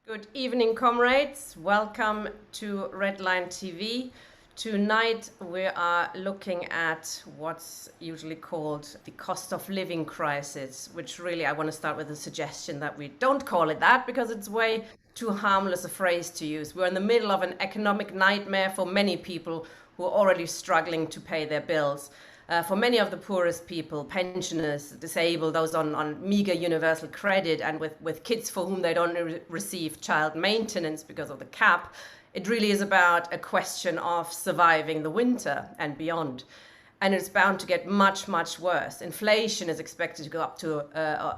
Good evening, comrades. Welcome to Redline TV. Tonight we are looking at what's usually called the cost of living crisis, which really I want to start with a suggestion that we don't call it that because it's way too harmless a phrase to use. We're in the middle of an economic nightmare for many people who are already struggling to pay their bills. For many of the poorest people, pensioners, disabled, those on meager universal credit, and with kids for whom they don't receive child maintenance because of the cap, it really is about a question of surviving the winter and beyond. And it's bound to get much, much worse. Inflation is expected to go up to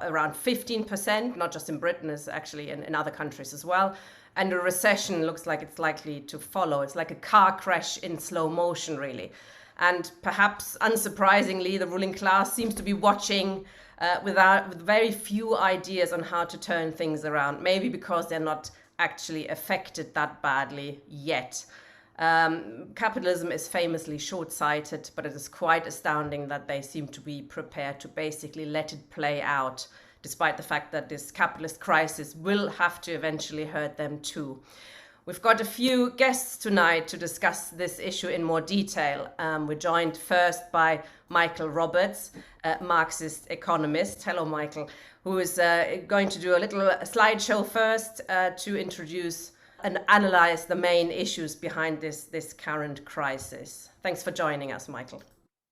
around 15%, not just in Britain, it's actually in other countries as well. And a recession looks like it's likely to follow. It's like a car crash in slow motion, really. And perhaps unsurprisingly, the ruling class seems to be watching with very few ideas on how to turn things around, maybe because they're not actually affected that badly yet. Capitalism is famously short-sighted, but it is quite astounding that they seem to be prepared to basically let it play out, despite the fact that this capitalist crisis will have to eventually hurt them too. We've got a few guests tonight to discuss this issue in more detail. We're joined first by Michael Roberts, a Marxist economist. Hello, Michael, who is going to do a little slideshow first to introduce and analyze the main issues behind this current crisis. Thanks for joining us, Michael.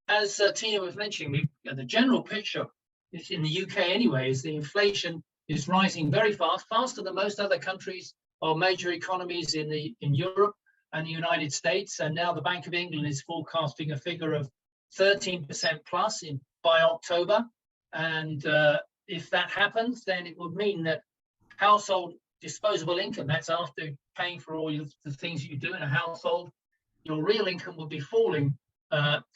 As Tina was mentioning, the general picture is in the UK anyway, is the inflation is rising very fast, faster than most other countries or major economies in Europe and the United States. And now the Bank of England is forecasting a figure of 13% plus by October. And if that happens, then it would mean that household disposable income, that's after paying for all the things you do in a household, your real income will be falling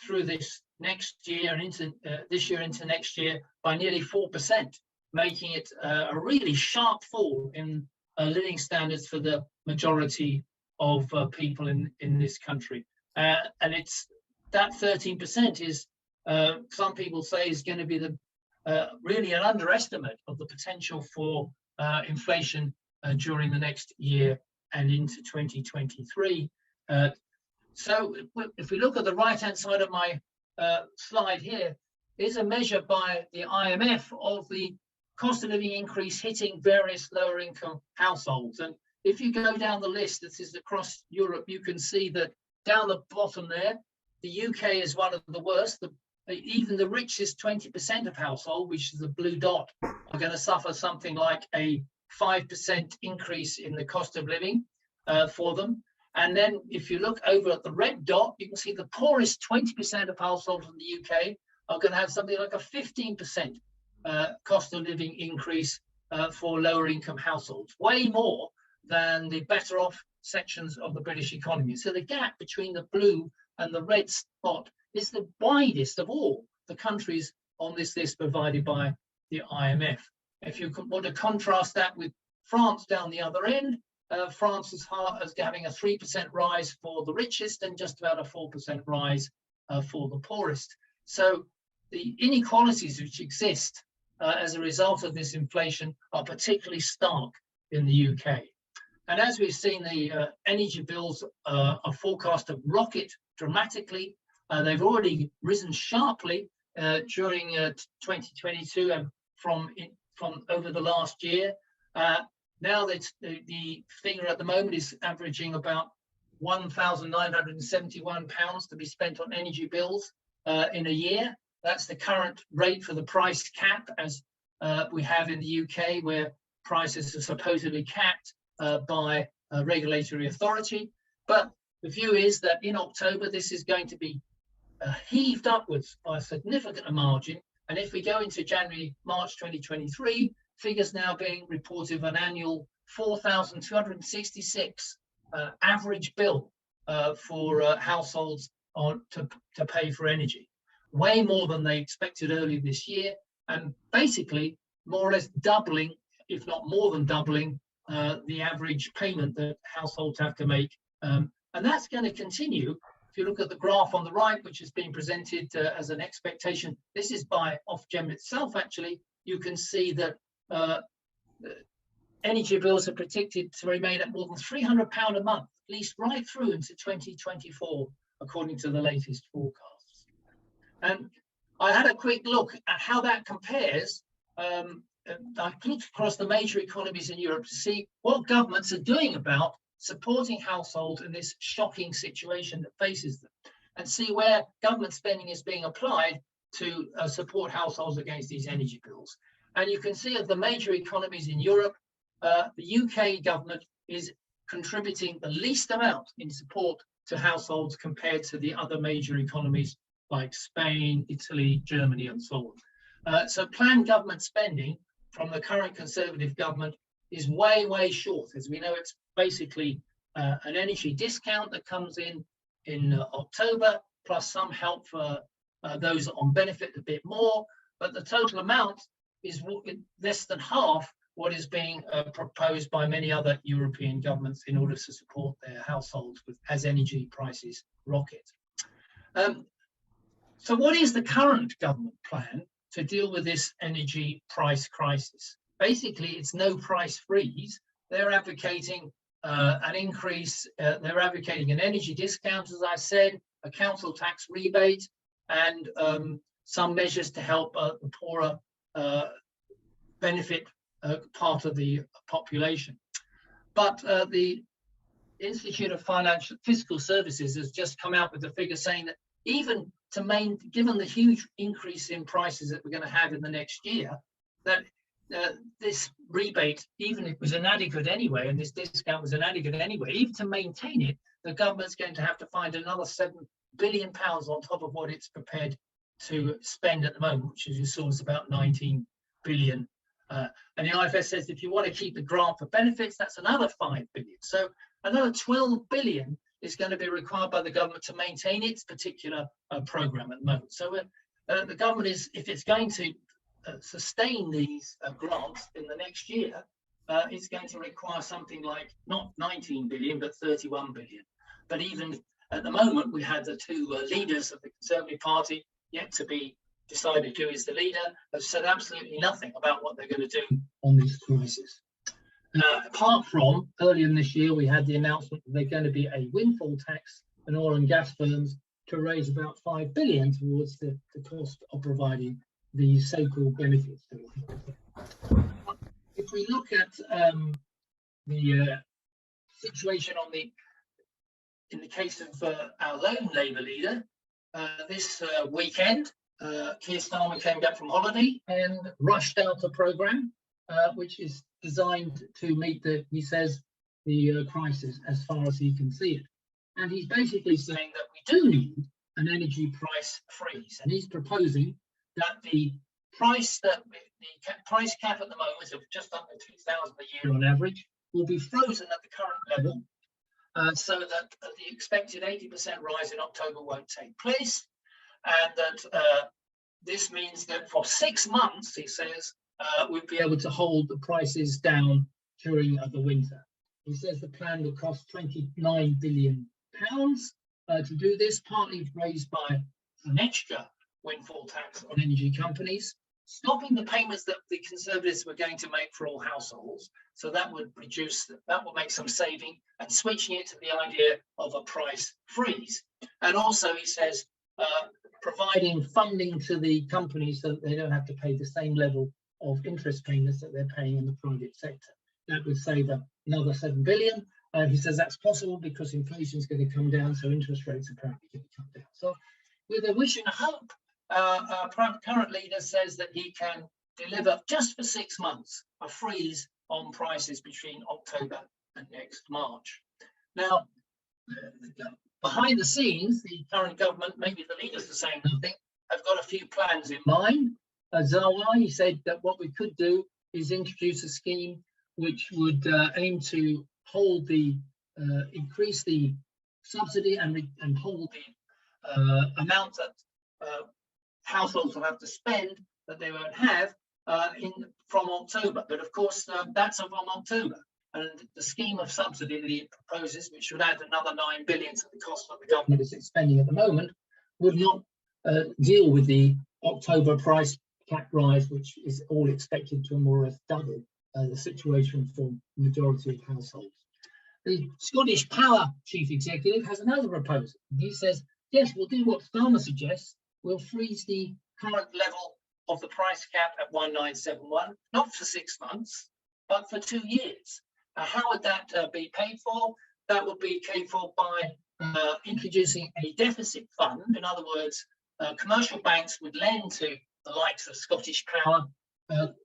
through this next year and into this year into next year by nearly 4%, making it a really sharp fall in living standards for the majority of people in this country. And it's that 13% is, some people say, is going to be the really an underestimate of the potential for inflation during the next year and into 2023. So if we look at the right-hand side of my slide here, is a measure by the IMF of the cost of living increase hitting various lower income households. And if you go down the list, this is across Europe, you can see that down the bottom there, the UK is one of the worst. Even the richest 20% of household, which is the blue dot, are going to suffer something like a 5% increase in the cost of living for them. And then if you look over at the red dot, you can see the poorest 20% of households in the UK are going to have something like a 15% cost of living increase for lower income households, way more than the better off sections of the British economy. So the gap between the blue and the red spot is the widest of all the countries on this list provided by the IMF. If you want to contrast that with France down the other end, France is having a 3% rise for the richest and just about a 4% rise for the poorest. So the inequalities which exist as a result of this inflation are particularly stark in the UK. And as we've seen, the energy bills are forecast to rocket dramatically. They've already risen sharply during 2022 and from over the last year. Now that the figure at the moment is averaging about £1,971 to be spent on energy bills in a year. That's the current rate for the price cap, as we have in the UK, where prices are supposedly capped by a regulatory authority. But the view is that in October, this is going to be heaved upwards by a significant margin. And if we go into January, March 2023, figures now being reported of an annual 4,266 average bill for households to pay for energy. Way more than they expected earlier this year, and basically more or less doubling, if not more than doubling, the average payment that households have to make. And that's going to continue. If you look at the graph on the right, which has been presented as an expectation, this is by Ofgem itself, actually, you can see that energy bills are predicted to remain at more than £300 a month, at least right through into 2024, according to the latest forecasts. And I had a quick look at how that compares. I looked across the major economies in Europe to see what governments are doing about supporting households in this shocking situation that faces them, and see where government spending is being applied to support households against these energy bills. And you can see of the major economies in Europe, the UK government is contributing the least amount in support to households compared to the other major economies like Spain, Italy, Germany, and so on. So planned government spending from the current Conservative government is way, way short. As we know, it's basically an energy discount that comes in October, plus some help for those on benefit a bit more, but the total amount is less than half what is being proposed by many other European governments in order to support their households as energy prices rocket. So what is the current government plan to deal with this energy price crisis? Basically, it's no price freeze. They're advocating an increase, they're advocating an energy discount, as I said, a council tax rebate, and some measures to help the poorer benefit part of the population. But the Institute of Fiscal Services has just come out with a figure saying that even given the huge increase in prices that we're going to have in the next year, that this rebate, even if it was inadequate anyway, and this discount was inadequate anyway, even to maintain it, the government's going to have to find another £7 billion on top of what it's prepared to spend at the moment, which, as you saw, is about 19 billion. And the IFS says if you want to keep the grant for benefits, that's another 5 billion. So another 12 billion is going to be required by the government to maintain its particular program at the moment. So the government is, if it's going to sustain these grants in the next year, it's going to require something like not 19 billion, but 31 billion. But even at the moment, we had the two leaders of the Conservative Party, yet to be decided who is the leader, have said absolutely nothing about what they're going to do on this crisis. Apart from earlier in this year, we had the announcement that there's going to be a windfall tax on oil and gas firms to raise about 5 billion towards the cost of providing these so-called benefits. If we look at the situation in the case of our lone Labour leader, this weekend, Keir Starmer came back from holiday and rushed out a programme which is designed to meet he says, the crisis as far as he can see it. And he's basically saying that we do need an energy price freeze, and he's proposing that the price price cap at the moment of just under 2,000 a year on average will be frozen at the current level, so that the expected 80% rise in October won't take place, and that this means that for 6 months, he says, we'd be able to hold the prices down during the winter. He says the plan will cost £29 billion to do this, partly raised by an extra windfall tax on energy companies, stopping the payments that the Conservatives were going to make for all households. So that would make some saving, and switching it to the idea of a price freeze. And also, he says, providing funding to the companies so that they don't have to pay the same level of interest payments that they're paying in the private sector. That would save another 7 billion. He says that's possible because inflation is going to come down, so interest rates are apparently going to come down. So with a wish and a hope, our current leader says that he can deliver just for 6 months a freeze on prices between October and next March. Now, behind the scenes, the current government, maybe the leaders are saying nothing, have got a few plans in mind. Zawai said that what we could do is introduce a scheme which would aim to hold increase the subsidy and hold the amount that households will have to spend that they won't have from October. But of course, that's from October. And the scheme of subsidy that he proposes, which would add another 9 billion to the cost that the government is spending at the moment, would not deal with the October price cap rise, which is all expected to more or less double the situation for the majority of households. The Scottish Power chief executive has another proposal. He says, yes, we'll do what Starmer suggests. We'll freeze the current level of the price cap at 1971, not for 6 months, but for 2 years. How would that be paid for? That would be paid for by introducing a deficit fund. In other words, commercial banks would lend to the likes of Scottish Power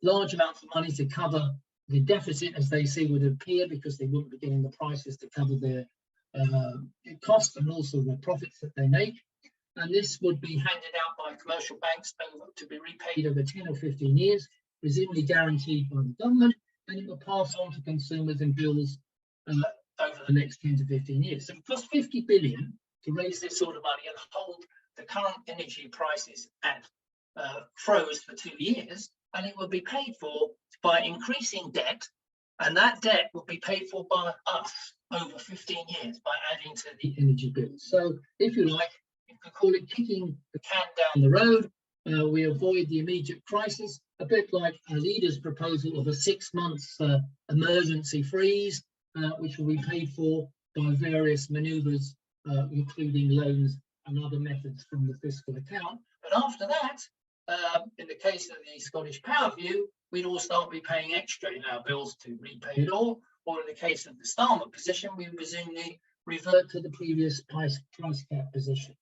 large amounts of money to cover the deficit as they see would appear, because they wouldn't be getting the prices to cover their costs and also the profits that they make. And this would be handed out by commercial banks to be repaid over 10 or 15 years, presumably guaranteed by the government, and it will pass on to consumers in bills over the next 10 to 15 years. So it costs 50 billion to raise this sort of money and hold the current energy prices at froze for 2 years, and it will be paid for by increasing debt, and that debt will be paid for by us over 15 years by adding to the energy bills. So if you like, you can call it kicking the can down the road. We avoid the immediate crisis, a bit like a leader's proposal of a 6 months emergency freeze, which will be paid for by various manoeuvres, including loans and other methods from the fiscal account. But after that, in the case of the Scottish Power view, we'd all start be paying extra in our bills to repay it all, or in the case of the Starmer position, we presumably revert to the previous price cap position.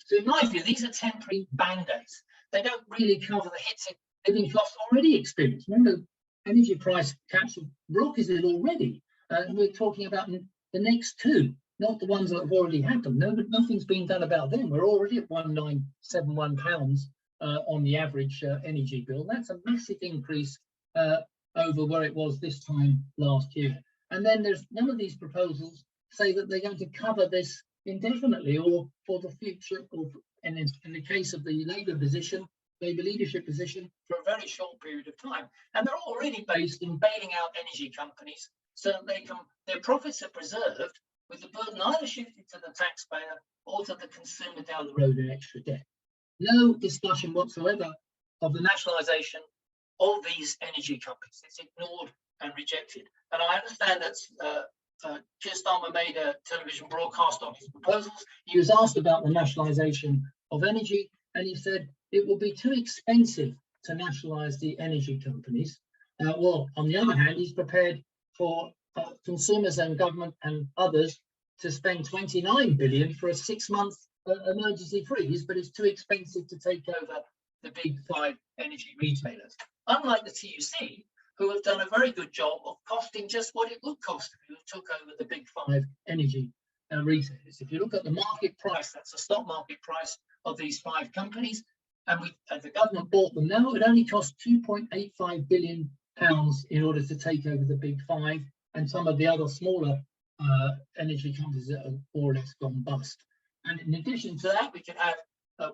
So in my view, these are temporary band-aids. They don't really cover the hits living costs already experienced. Remember, energy price caps have rocketed already. We're talking about the next two, not the ones that have already happened. No, but nothing's been done about them. We're already at £1971 on the average energy bill. That's a massive increase over where it was this time last year. And then there's none of these proposals say that they're going to cover this indefinitely or for the future, or and in the case of the Labour leadership position, for a very short period of time. And they're already based in bailing out energy companies so that their profits are preserved with the burden either shifted to the taxpayer or to the consumer down the road in extra debt. No discussion whatsoever of the nationalisation of these energy companies. It's ignored and rejected. And I understand that Keir Starmer made a television broadcast on his proposals. He was asked about the nationalisation of energy, and he said it will be too expensive to nationalise the energy companies. Well, on the other hand, he's prepared for consumers and government and others to spend 29 billion for a 6-month emergency freeze, but it's too expensive to take over the big 5 energy retailers. Unlike the TUC, who have done a very good job of costing just what it would cost if you took over the big 5 energy retailers. If you look at the market price, that's the stock market price of these 5 companies, and the government bought them now, it only cost £2.85 billion in order to take over the big 5 and some of the other smaller energy companies that have more or less gone bust. And in addition to that, we could have,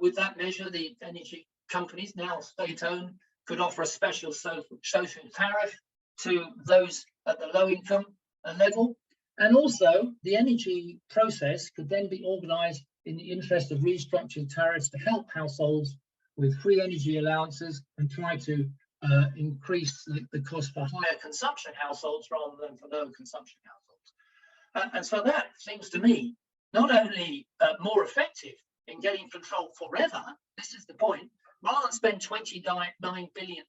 with that measure, the energy companies, now state-owned, could offer a special social tariff to those at the low income level. And also, the energy process could then be organised in the interest of restructuring tariffs to help households with free energy allowances and try to increase the cost for higher consumption households rather than for lower consumption households. And so that seems to me not only more effective in getting control forever, this is the point, rather than spend £29 billion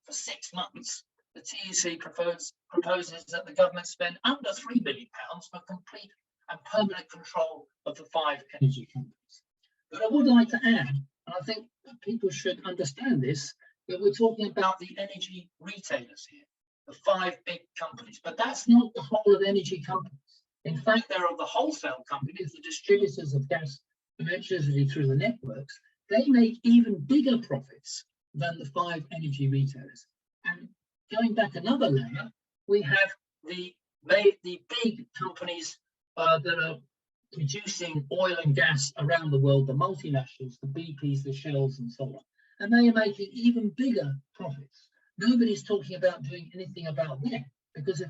for 6 months, the TUC proposes that the government spend under £3 billion for complete and permanent control of the 5 energy companies. But I would like to add, and I think that people should understand this, that we're talking about the energy retailers here, the 5 big companies, but that's not the whole of energy companies. In fact, there are the wholesale companies, the distributors of gas and electricity through the networks. They make even bigger profits than the 5 energy retailers. And going back another layer, we have the big companies that are producing oil and gas around the world, the multinationals, the BPs, the Shells, and so on. And they are making even bigger profits. Nobody's talking about doing anything about them, because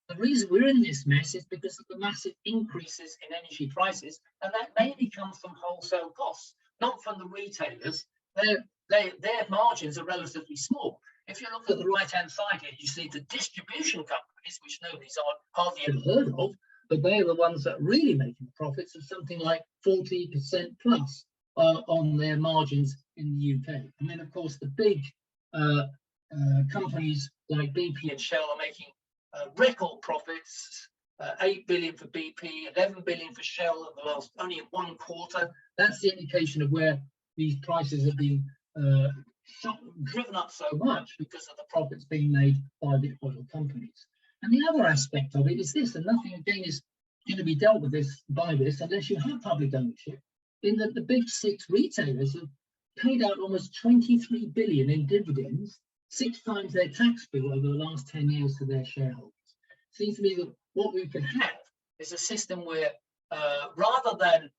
the reason we're in this mess is because of the massive increases in energy prices, and that mainly comes from wholesale costs, not from the retailers. Their margins are relatively small. If you look at the right-hand side here, you see the distribution companies, which nobody's hardly ever heard of, but they are the ones that are really making profits of something like 40% plus on their margins in the UK. And then, of course, the big companies like BP and Shell are making record profits, 8 billion for BP, 11 billion for Shell in the last only in 1 quarter. That's the indication of where these prices have been driven up so much because of the profits being made by the oil companies. And the other aspect of it is this, and nothing again is going to be dealt with by this unless you have public ownership, in that the big 6 retailers have paid out almost 23 billion in dividends, 6 times their tax bill over the last 10 years to their shareholders. It seems to me that what we could have is a system where rather than,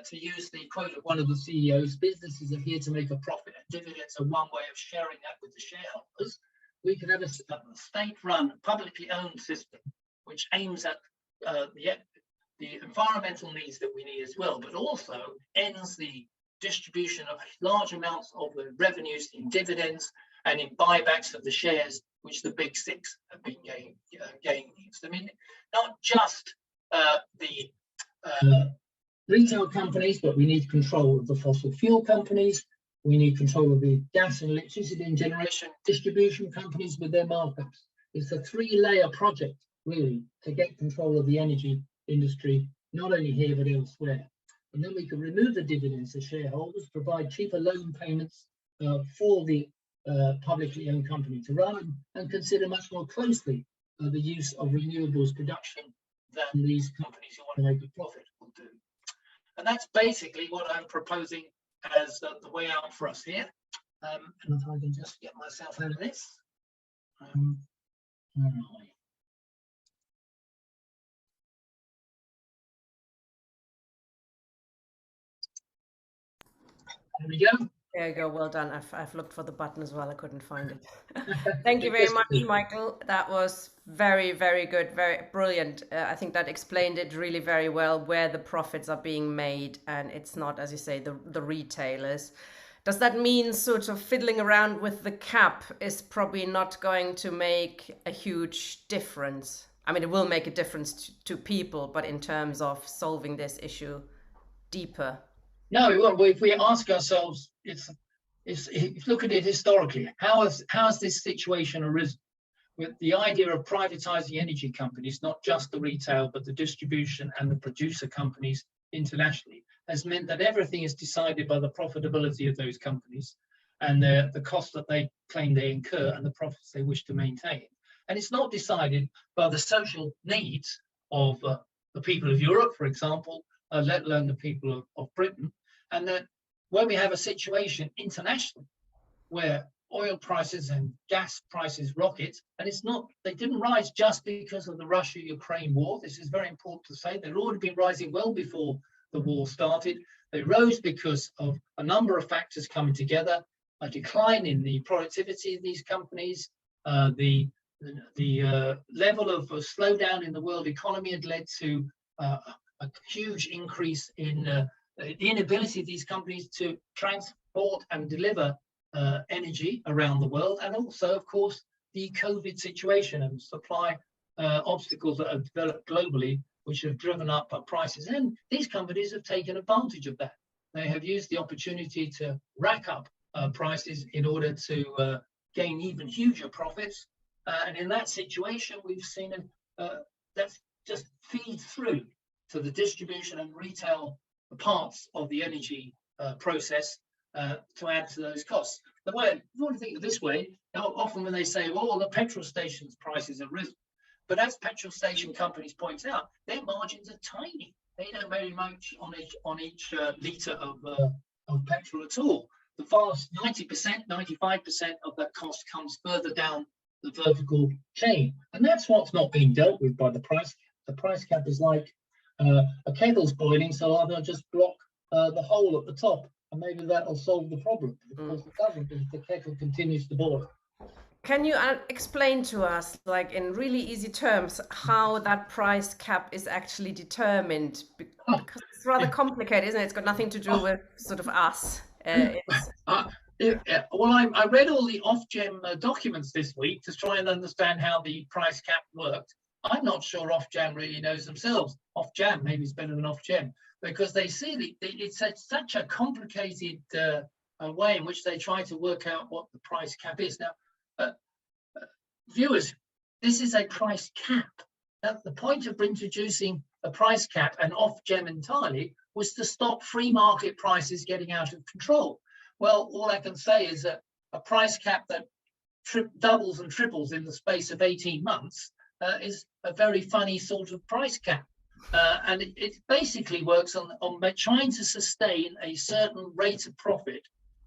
to use the quote of one of the CEOs, businesses are here to make a profit and dividends are one way of sharing that with the shareholders, we could have a state-run, publicly owned system which aims at the environmental needs that we need as well, but also ends the distribution of large amounts of the revenues in dividends and in buybacks of the shares, which the big 6 have been gaining. I mean, not just the retail companies, but we need control of the fossil fuel companies. We need control of the gas and electricity and generation distribution companies with their markups. It's a 3-layer project, really, to get control of the energy industry, not only here, but elsewhere. And then we can remove the dividends to shareholders, provide cheaper loan payments for the publicly owned company to run, and consider much more closely the use of renewables production than these companies who want to make a profit will do. And that's basically what I'm proposing as the way out for us here. And if I can just get myself out of this. Where are we? There we go. There you go. Well done. I've looked for the button as well. I couldn't find it. Thank you very much, Michael. That was very, very good. Very brilliant. I think that explained it really very well, where the profits are being made. And it's not, as you say, the retailers. Does that mean sort of fiddling around with the cap is probably not going to make a huge difference? I mean, it will make a difference to people, but in terms of solving this issue deeper. No, if we ask ourselves, if you look at it historically, how has this situation arisen? With the idea of privatizing energy companies, not just the retail, but the distribution and the producer companies internationally, has meant that everything is decided by the profitability of those companies and the cost that they claim they incur and the profits they wish to maintain. And it's not decided by the social needs of the people of Europe, for example, let alone the people of Britain. And that when we have a situation internationally where oil prices and gas prices rocket, and they didn't rise just because of the Russia-Ukraine war. This is very important to say. They'd already been rising well before the war started. They rose because of a number of factors coming together: a decline in the productivity of these companies, the level of a slowdown in the world economy had led to a huge increase in the inability of these companies to transport and deliver energy around the world, and also, of course, the COVID situation and supply obstacles that have developed globally, which have driven up prices. And these companies have taken advantage of that. They have used the opportunity to rack up prices in order to gain even huger profits. And in that situation, we've seen that just feeds through to the distribution and retail parts of the energy process to add to those costs. The way, if you want to think of it this way, often when they say, well, the petrol stations prices have risen, but as petrol station companies point out, their margins are tiny. They don't very much on each litre of petrol at all. The vast 90%, 95% of that cost comes further down the vertical chain. And that's what's not being dealt with by the price cap. The price cap is like a kettle's boiling, so I'll just block the hole at the top, and maybe that'll solve the problem. Of course it doesn't, because the kettle continues to boil. Can you explain to us, like in really easy terms, how that price cap is actually determined? Because it's rather complicated, isn't it? It's got nothing to do with sort of us. Well, I read all the Ofgem documents this week to try and understand how the price cap worked. I'm not sure Ofgem really knows themselves. Ofgem maybe is better than Ofgem, because they see it's such a complicated way in which they try to work out what the price cap is. Now, viewers, this is a price cap. Now, the point of introducing a price cap and Ofgem entirely was to stop free market prices getting out of control. Well, all I can say is that a price cap that doubles and triples in the space of 18 months is a very funny sort of price cap. And it basically works on trying to sustain a certain rate of profit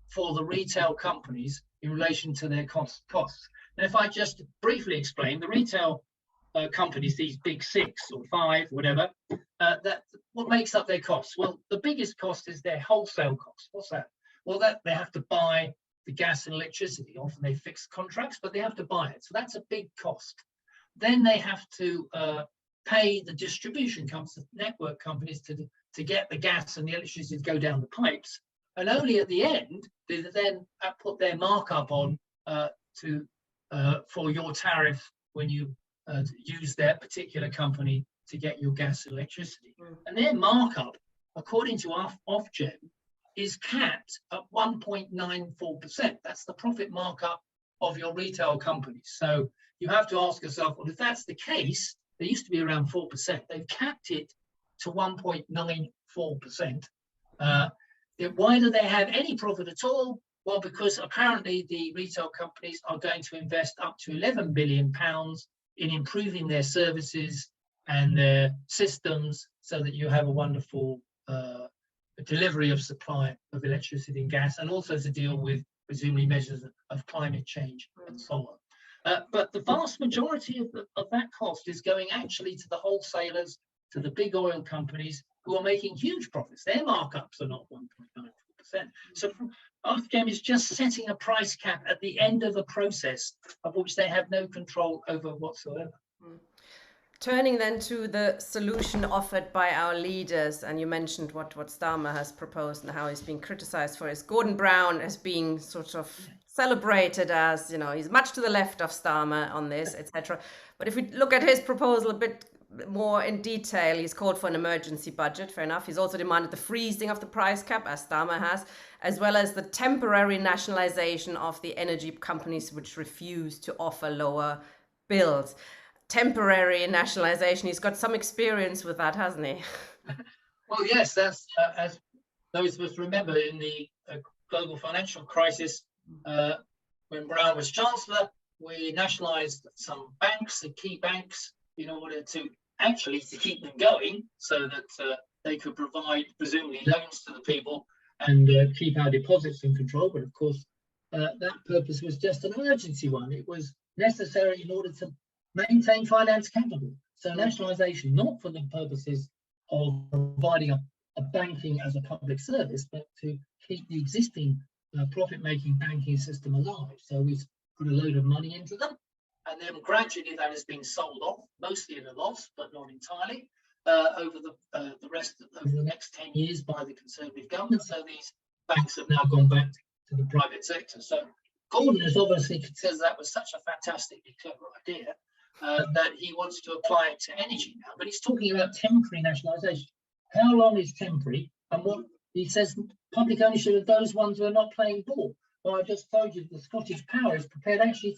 for the retail companies in relation to their costs. And if I just briefly explain, the retail companies, these big 6 or 5, whatever, what makes up their costs? Well, the biggest cost is their wholesale cost. What's that? Well, that they have to buy the gas and electricity. Often they fix contracts, but they have to buy it. So that's a big cost. Then they have to pay the distribution companies, network companies, to get the gas and the electricity to go down the pipes. And only at the end do they then put their markup on for your tariff when you use their particular company to get your gas and electricity. And their markup, according to Ofgem, is capped at 1.94%. That's the profit markup of your retail companies. So you have to ask yourself, well, if that's the case, they used to be around 4%. They've capped it to 1.94%. Why do they have any profit at all? Well, because apparently the retail companies are going to invest up to £11 billion in improving their services and their systems so that you have a wonderful delivery of supply of electricity and gas, and also to deal with presumably measures of climate change and so on. But the vast majority of that cost is going actually to the wholesalers, to the big oil companies who are making huge profits. Their markups are not 1.94%. So Ofgem is just setting a price cap at the end of a process of which they have no control over whatsoever. Turning then to the solution offered by our leaders, and you mentioned what Starmer has proposed and how he's being criticized for. Is Gordon Brown as being sort of celebrated as, he's much to the left of Starmer on this, etc. But if we look at his proposal a bit more in detail, he's called for an emergency budget, fair enough. He's also demanded the freezing of the price cap, as Starmer has, as well as the temporary nationalization of the energy companies which refuse to offer lower bills. Temporary nationalization. He's got some experience with that, hasn't he? Well, yes, that's as those of us remember in the global financial crisis, when Brown was Chancellor, we nationalized some banks, the key banks, in order to keep them going so that they could provide presumably loans to the people and keep our deposits in control. But of course, that purpose was just an emergency one. It was necessary in order to maintain finance capital. So nationalization, not for the purposes of providing a banking as a public service, but to keep the existing profit-making banking system alive. So we put a load of money into them, and then gradually that has been sold off, mostly at a loss, but not entirely, over the next 10 years by the Conservative government. So these banks have now gone back to the private sector. So Gordon has obviously considered that was such a fantastically clever idea that he wants to apply it to energy now. But he's talking about temporary nationalisation. How long is temporary? And what he says, public ownership of those ones who are not playing ball. Well, I just told you the Scottish Power is prepared actually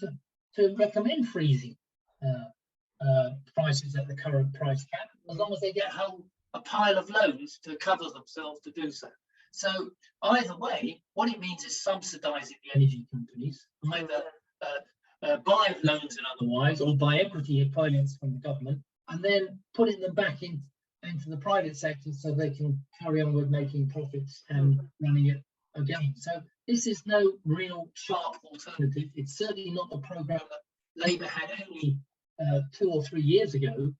to recommend freezing prices at the current price cap, as long as they get a pile of loans to cover themselves to do so. So either way, what it means is subsidising the energy companies, either by loans and otherwise, or by equity finance from the government, and then putting them back into the private sector so they can carry on with making profits and running it again. So this is no real sharp alternative. It's certainly not the programme that Labour had only 2 or 3 years ago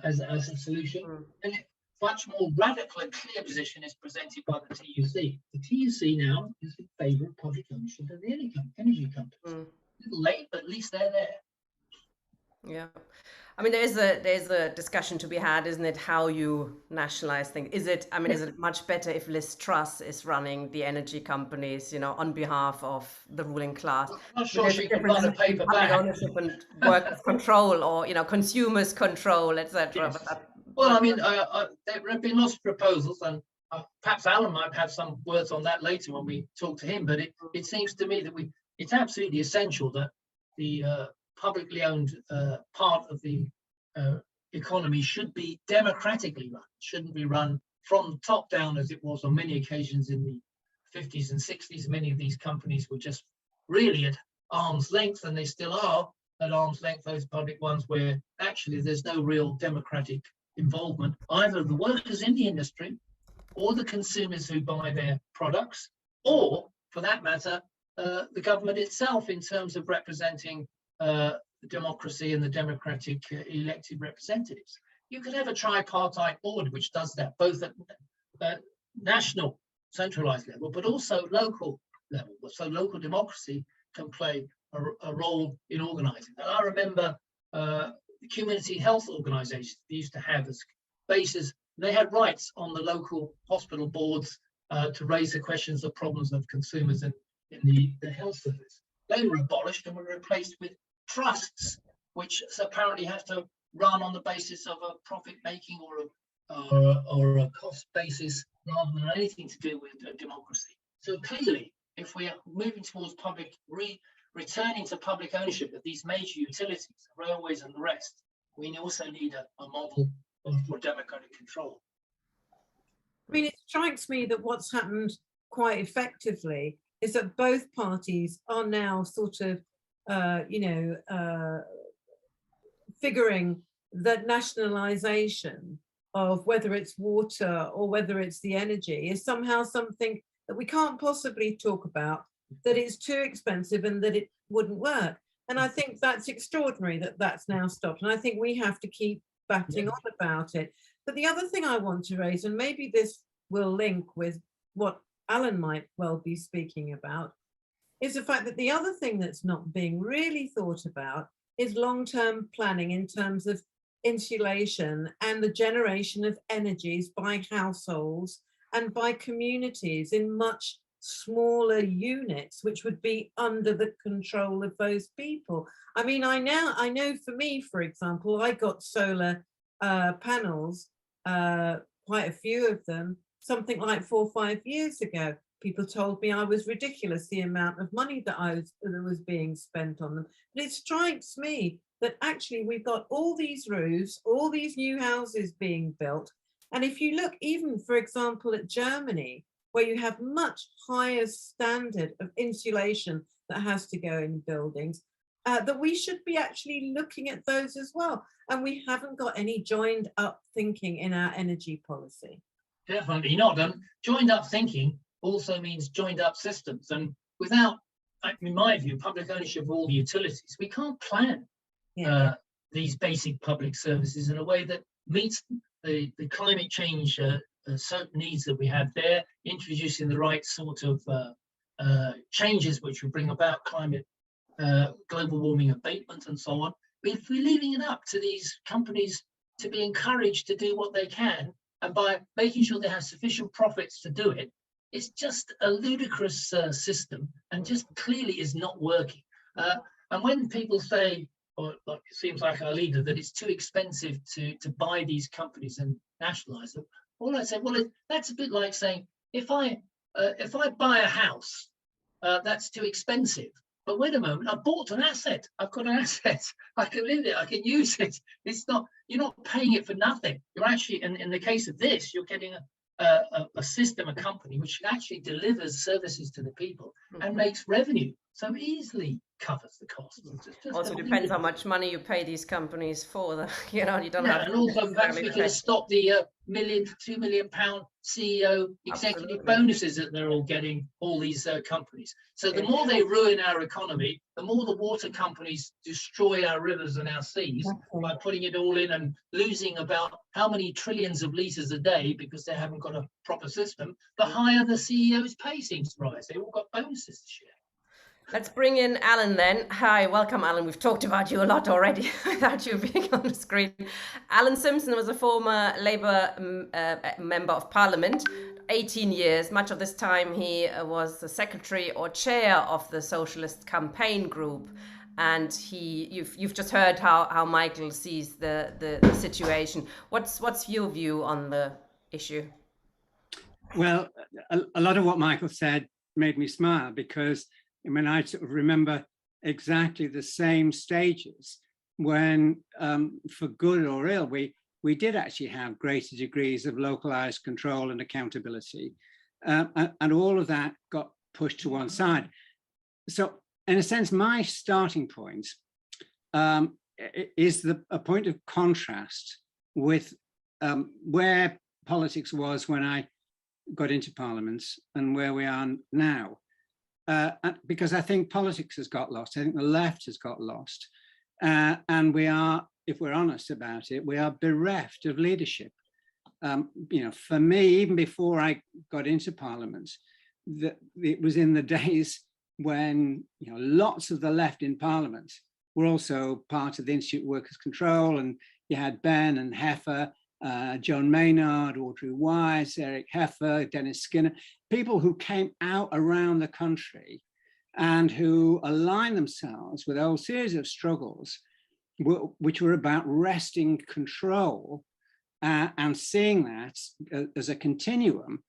as a solution. And a much more radical and clear position is presented by the TUC. The TUC now is in favour of public ownership of the energy companies. A little late, but at least they're there. Yeah. I mean, there's a discussion to be had, isn't it? How you nationalize things. Is it? I mean, is it much better if Liz Truss is running the energy companies, on behalf of the ruling class? I'm not But sure there's a she could difference run a between paper public bag. ownership and workers' control, or consumers' control, etc. Yes. But that, Well, I mean, there have been lots of proposals, and perhaps Alan might have some words on that later when we talk to him. But it seems to me that it's absolutely essential that the publicly owned part of the uh, economy should be democratically run. It shouldn't be run from the top down as it was on many occasions in the 50s and 60s. Many of these companies were just really at arm's length, and they still are at arm's length, those public ones, where actually there's no real democratic involvement, either of the workers in the industry or the consumers who buy their products, or for that matter, the government itself in terms of representing democracy and the democratic elected representatives. You could have a tripartite board which does that, both at national centralized level, but also local level. So local democracy can play a role in organizing. And I remember community health organizations they used to have as bases. They had rights on the local hospital boards to raise the questions of problems of consumers in the health service. They were abolished and were replaced with trusts, which apparently have to run on the basis of a profit making or a cost basis rather than anything to do with democracy. So clearly, if we are moving towards returning to public ownership of these major utilities, railways and the rest, we also need a model for democratic control. I mean, it strikes me that what's happened quite effectively is that both parties are now sort of, figuring that nationalisation of whether it's water or whether it's the energy is somehow something that we can't possibly talk about, that it's too expensive and that it wouldn't work. And I think that's extraordinary that that's now stopped. And I think we have to keep battering on about it. But the other thing I want to raise, and maybe this will link with what Alan might well be speaking about, is the fact that the other thing that's not being really thought about is long-term planning in terms of insulation and the generation of energies by households and by communities in much smaller units, which would be under the control of those people. I mean, I know for me, for example, I got solar panels, quite a few of them, something like 4 or 5 years ago. People told me I was ridiculous, the amount of money that was being spent on them. But it strikes me that actually we've got all these roofs, all these new houses being built. And if you look even, for example, at Germany, where you have much higher standard of insulation that has to go in buildings, that we should be actually looking at those as well. And we haven't got any joined up thinking in our energy policy. Definitely not. Joined up thinking also means joined up systems. And without, in my view, public ownership of all the utilities, we can't plan these basic public services in a way that meets the climate change certain needs that we have there, introducing the right sort of changes which will bring about climate, global warming abatement and so on. But if we're leaving it up to these companies to be encouraged to do what they can, and by making sure they have sufficient profits to do it, it's just a ludicrous system and just clearly is not working. And when people say, or like it seems like our leader, that it's too expensive to buy these companies and nationalize them, all I say, well, that's a bit like saying, if I buy a house, that's too expensive. But wait a moment, I bought an asset. I've got an asset. I can live it. I can use it. It's not, you're not paying it for nothing. You're actually, in the case of this, you're getting a system, a company, which actually delivers services to the people and makes revenue. So easily covers the costs. Also depends how much money you pay these companies for. You don't have. And also perhaps we could have stopped the £1 million to £2 million CEO executive bonuses that they're all getting, all these companies. So the more they ruin our economy, the more the water companies destroy our rivers and our seas by putting it all in and losing about how many trillions of litres a day because they haven't got a proper system, the higher the CEO's pay seems to rise. They all got bonuses this year. Let's bring in Alan then. Hi, welcome, Alan. We've talked about you a lot already without you being on the screen. Alan Simpson was a former Labour member of Parliament, 18 years. Much of this time he was the secretary or chair of the Socialist Campaign Group. And you've just heard how Michael sees the situation. What's your view on the issue? Well, a lot of what Michael said made me smile, because I mean, I sort of remember exactly the same stages when, for good or ill, we did actually have greater degrees of localized control and accountability, and all of that got pushed to one side. So, in a sense, my starting point is a point of contrast with where politics was when I got into Parliament and where we are now. Because I think politics has got lost. I think the left has got lost. And we are, if we're honest about it, we are bereft of leadership. For me, even before I got into Parliament, it was in the days when lots of the left in Parliament were also part of the Institute of Workers' Control, and you had Ben and Heffer, Joan Maynard, Audrey Wise, Eric Heffer, Dennis Skinner, people who came out around the country and who aligned themselves with a whole series of struggles which were about wresting control and seeing that as a continuum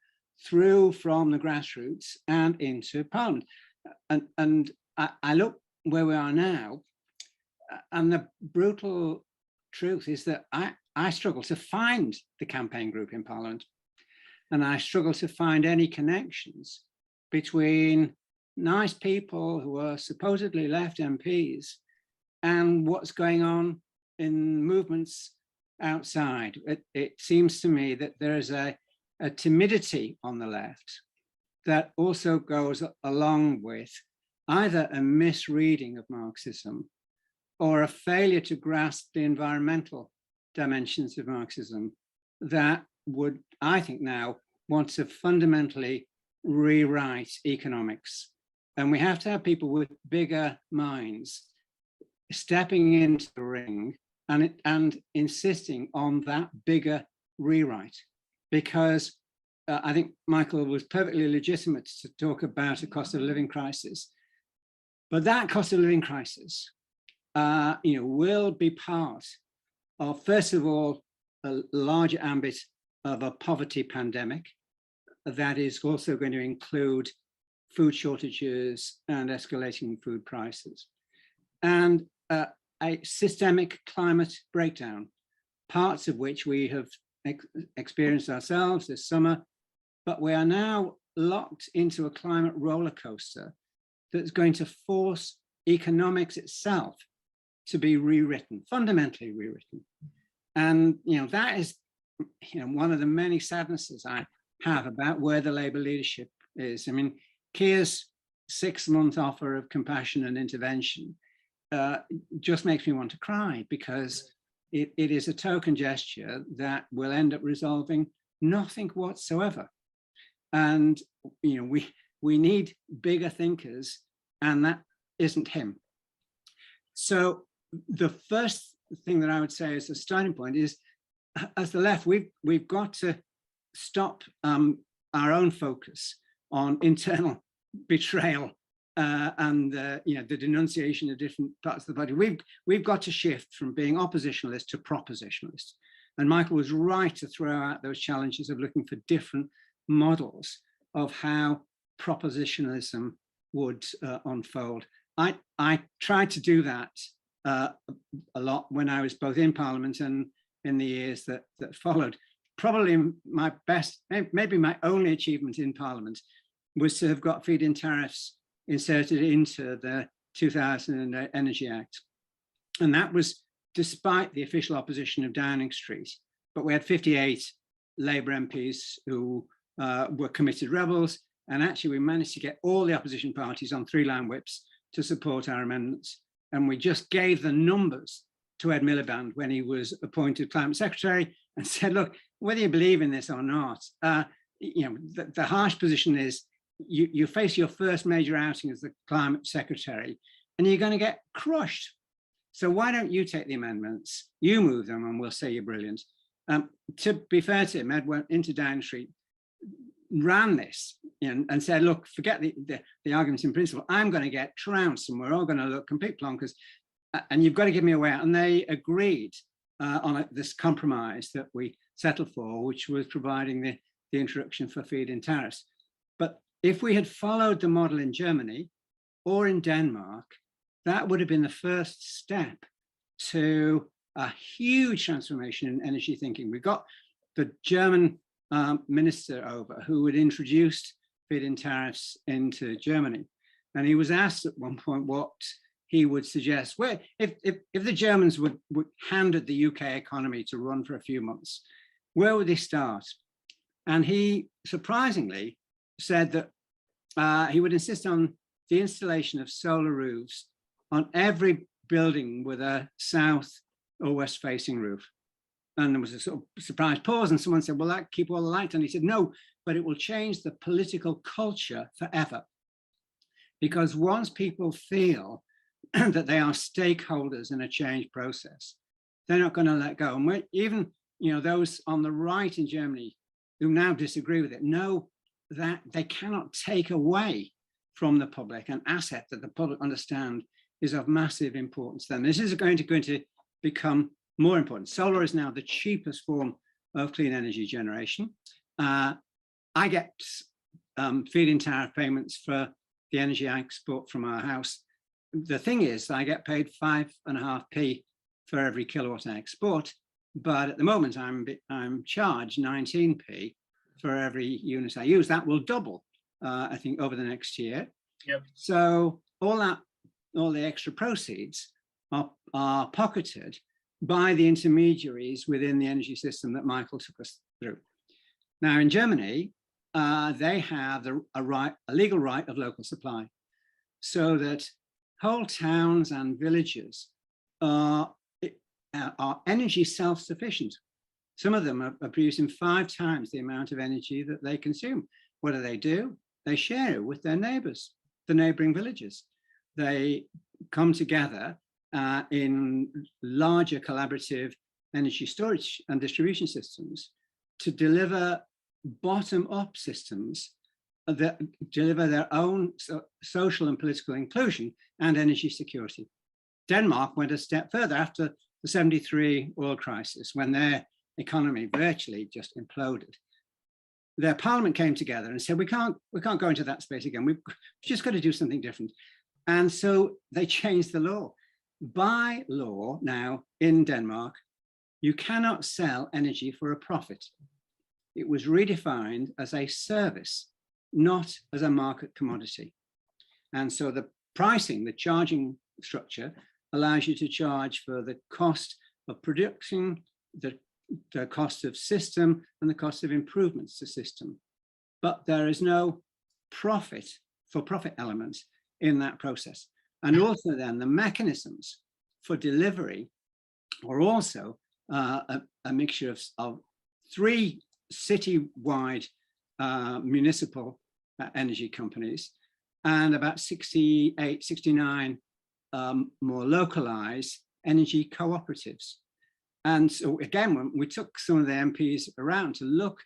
through from the grassroots and into Parliament. And I look where we are now, and the brutal truth is that I struggle to find the campaign group in Parliament, and I struggle to find any connections between nice people who are supposedly left MPs and what's going on in movements outside. It seems to me that there is a timidity on the left that also goes along with either a misreading of Marxism or a failure to grasp the environmental dimensions of Marxism that would, I think now, want to fundamentally rewrite economics. And we have to have people with bigger minds stepping into the ring and insisting on that bigger rewrite. Because I think Michael was perfectly legitimate to talk about a cost of living crisis. But that cost of living crisis will be part of, first of all, a larger ambit of a poverty pandemic that is also going to include food shortages and escalating food prices, and a systemic climate breakdown, parts of which we have experienced ourselves this summer, but we are now locked into a climate roller coaster that's going to force economics itself to be rewritten, fundamentally rewritten. And that is one of the many sadnesses I have about where the Labour leadership is. I mean, Keir's 6-month offer of compassion and intervention just makes me want to cry, because it is a token gesture that will end up resolving nothing whatsoever. And we need bigger thinkers, and that isn't him. So the first thing that I would say as a starting point is, as the left, we've got to stop our own focus on internal betrayal and the denunciation of different parts of the party. We've got to shift from being oppositionalist to propositionalist. And Michael was right to throw out those challenges of looking for different models of how propositionalism would unfold. I tried to do that a lot when I was both in Parliament and in the years that followed. Probably my best, maybe my only achievement in Parliament was to have got feed-in tariffs inserted into the 2008 Energy Act. And that was despite the official opposition of Downing Street. But we had 58 Labour MPs who were committed rebels. And actually, we managed to get all the opposition parties on 3-line whips to support our amendments. And we just gave the numbers to Ed Miliband when he was appointed Climate Secretary and said, look, whether you believe in this or not, the harsh position is you face your first major outing as the climate secretary, and you're going to get crushed. So why don't you take the amendments, you move them, and we'll say you're brilliant. To be fair to him, Ed went into Downing Street, ran this, and said, look, forget the arguments in principle, I'm going to get trounced and we're all going to look complete plonkers, and you've got to give me a way out. And they agreed on this compromise that we settled for, which was providing the introduction for feed-in tariffs. But if we had followed the model in Germany or in Denmark, that would have been the first step to a huge transformation in energy thinking. We got the German minister over who had introduced feed-in tariffs into Germany. And he was asked at one point what he would suggest, where if the Germans would handed the UK economy to run for a few months, where would they start? And he surprisingly said that he would insist on the installation of solar roofs on every building with a south or west facing roof. And there was a sort of surprised pause, and someone said, well, that keep all the light. And he said, no, but it will change the political culture forever. Because once people feel that they are stakeholders in a change process, they're not going to let go. And even, those on the right in Germany who now disagree with it know that they cannot take away from the public an asset that the public understand is of massive importance to them. This is going to become more important. Solar is now the cheapest form of clean energy generation. I get feed-in tariff payments for the energy I export from our house. The thing is, I get paid 5.5p for every kilowatt I export, but at the moment I'm charged 19p for every unit I use. That will double, I think, over the next year. Yep. So all the extra proceeds are pocketed by the intermediaries within the energy system that Michael took us through. Now in Germany, they have a legal right of local supply, so that whole towns and villages are energy self-sufficient. Some of them are producing 5 times the amount of energy that they consume. What do? They share it with their neighbors, the neighboring villages. They come together in larger collaborative energy storage and distribution systems to deliver bottom-up systems that deliver their own social and political inclusion and energy security. Denmark went a step further after the 73 oil crisis, when their economy virtually just imploded. Their parliament came together and said, we can't go into that space again. We've just got to do something different. And so they changed the law. By law now in Denmark, you cannot sell energy for a profit. It was redefined as a service, not as a market commodity. And so the pricing, the charging structure, allows you to charge for the cost of production, the cost of system, and the cost of improvements to system. But there is no profit elements in that process. And also then the mechanisms for delivery are also a mixture of 3 city-wide municipal energy companies and about 68, 69 more localized energy cooperatives. And so again, when we took some of the MPs around to look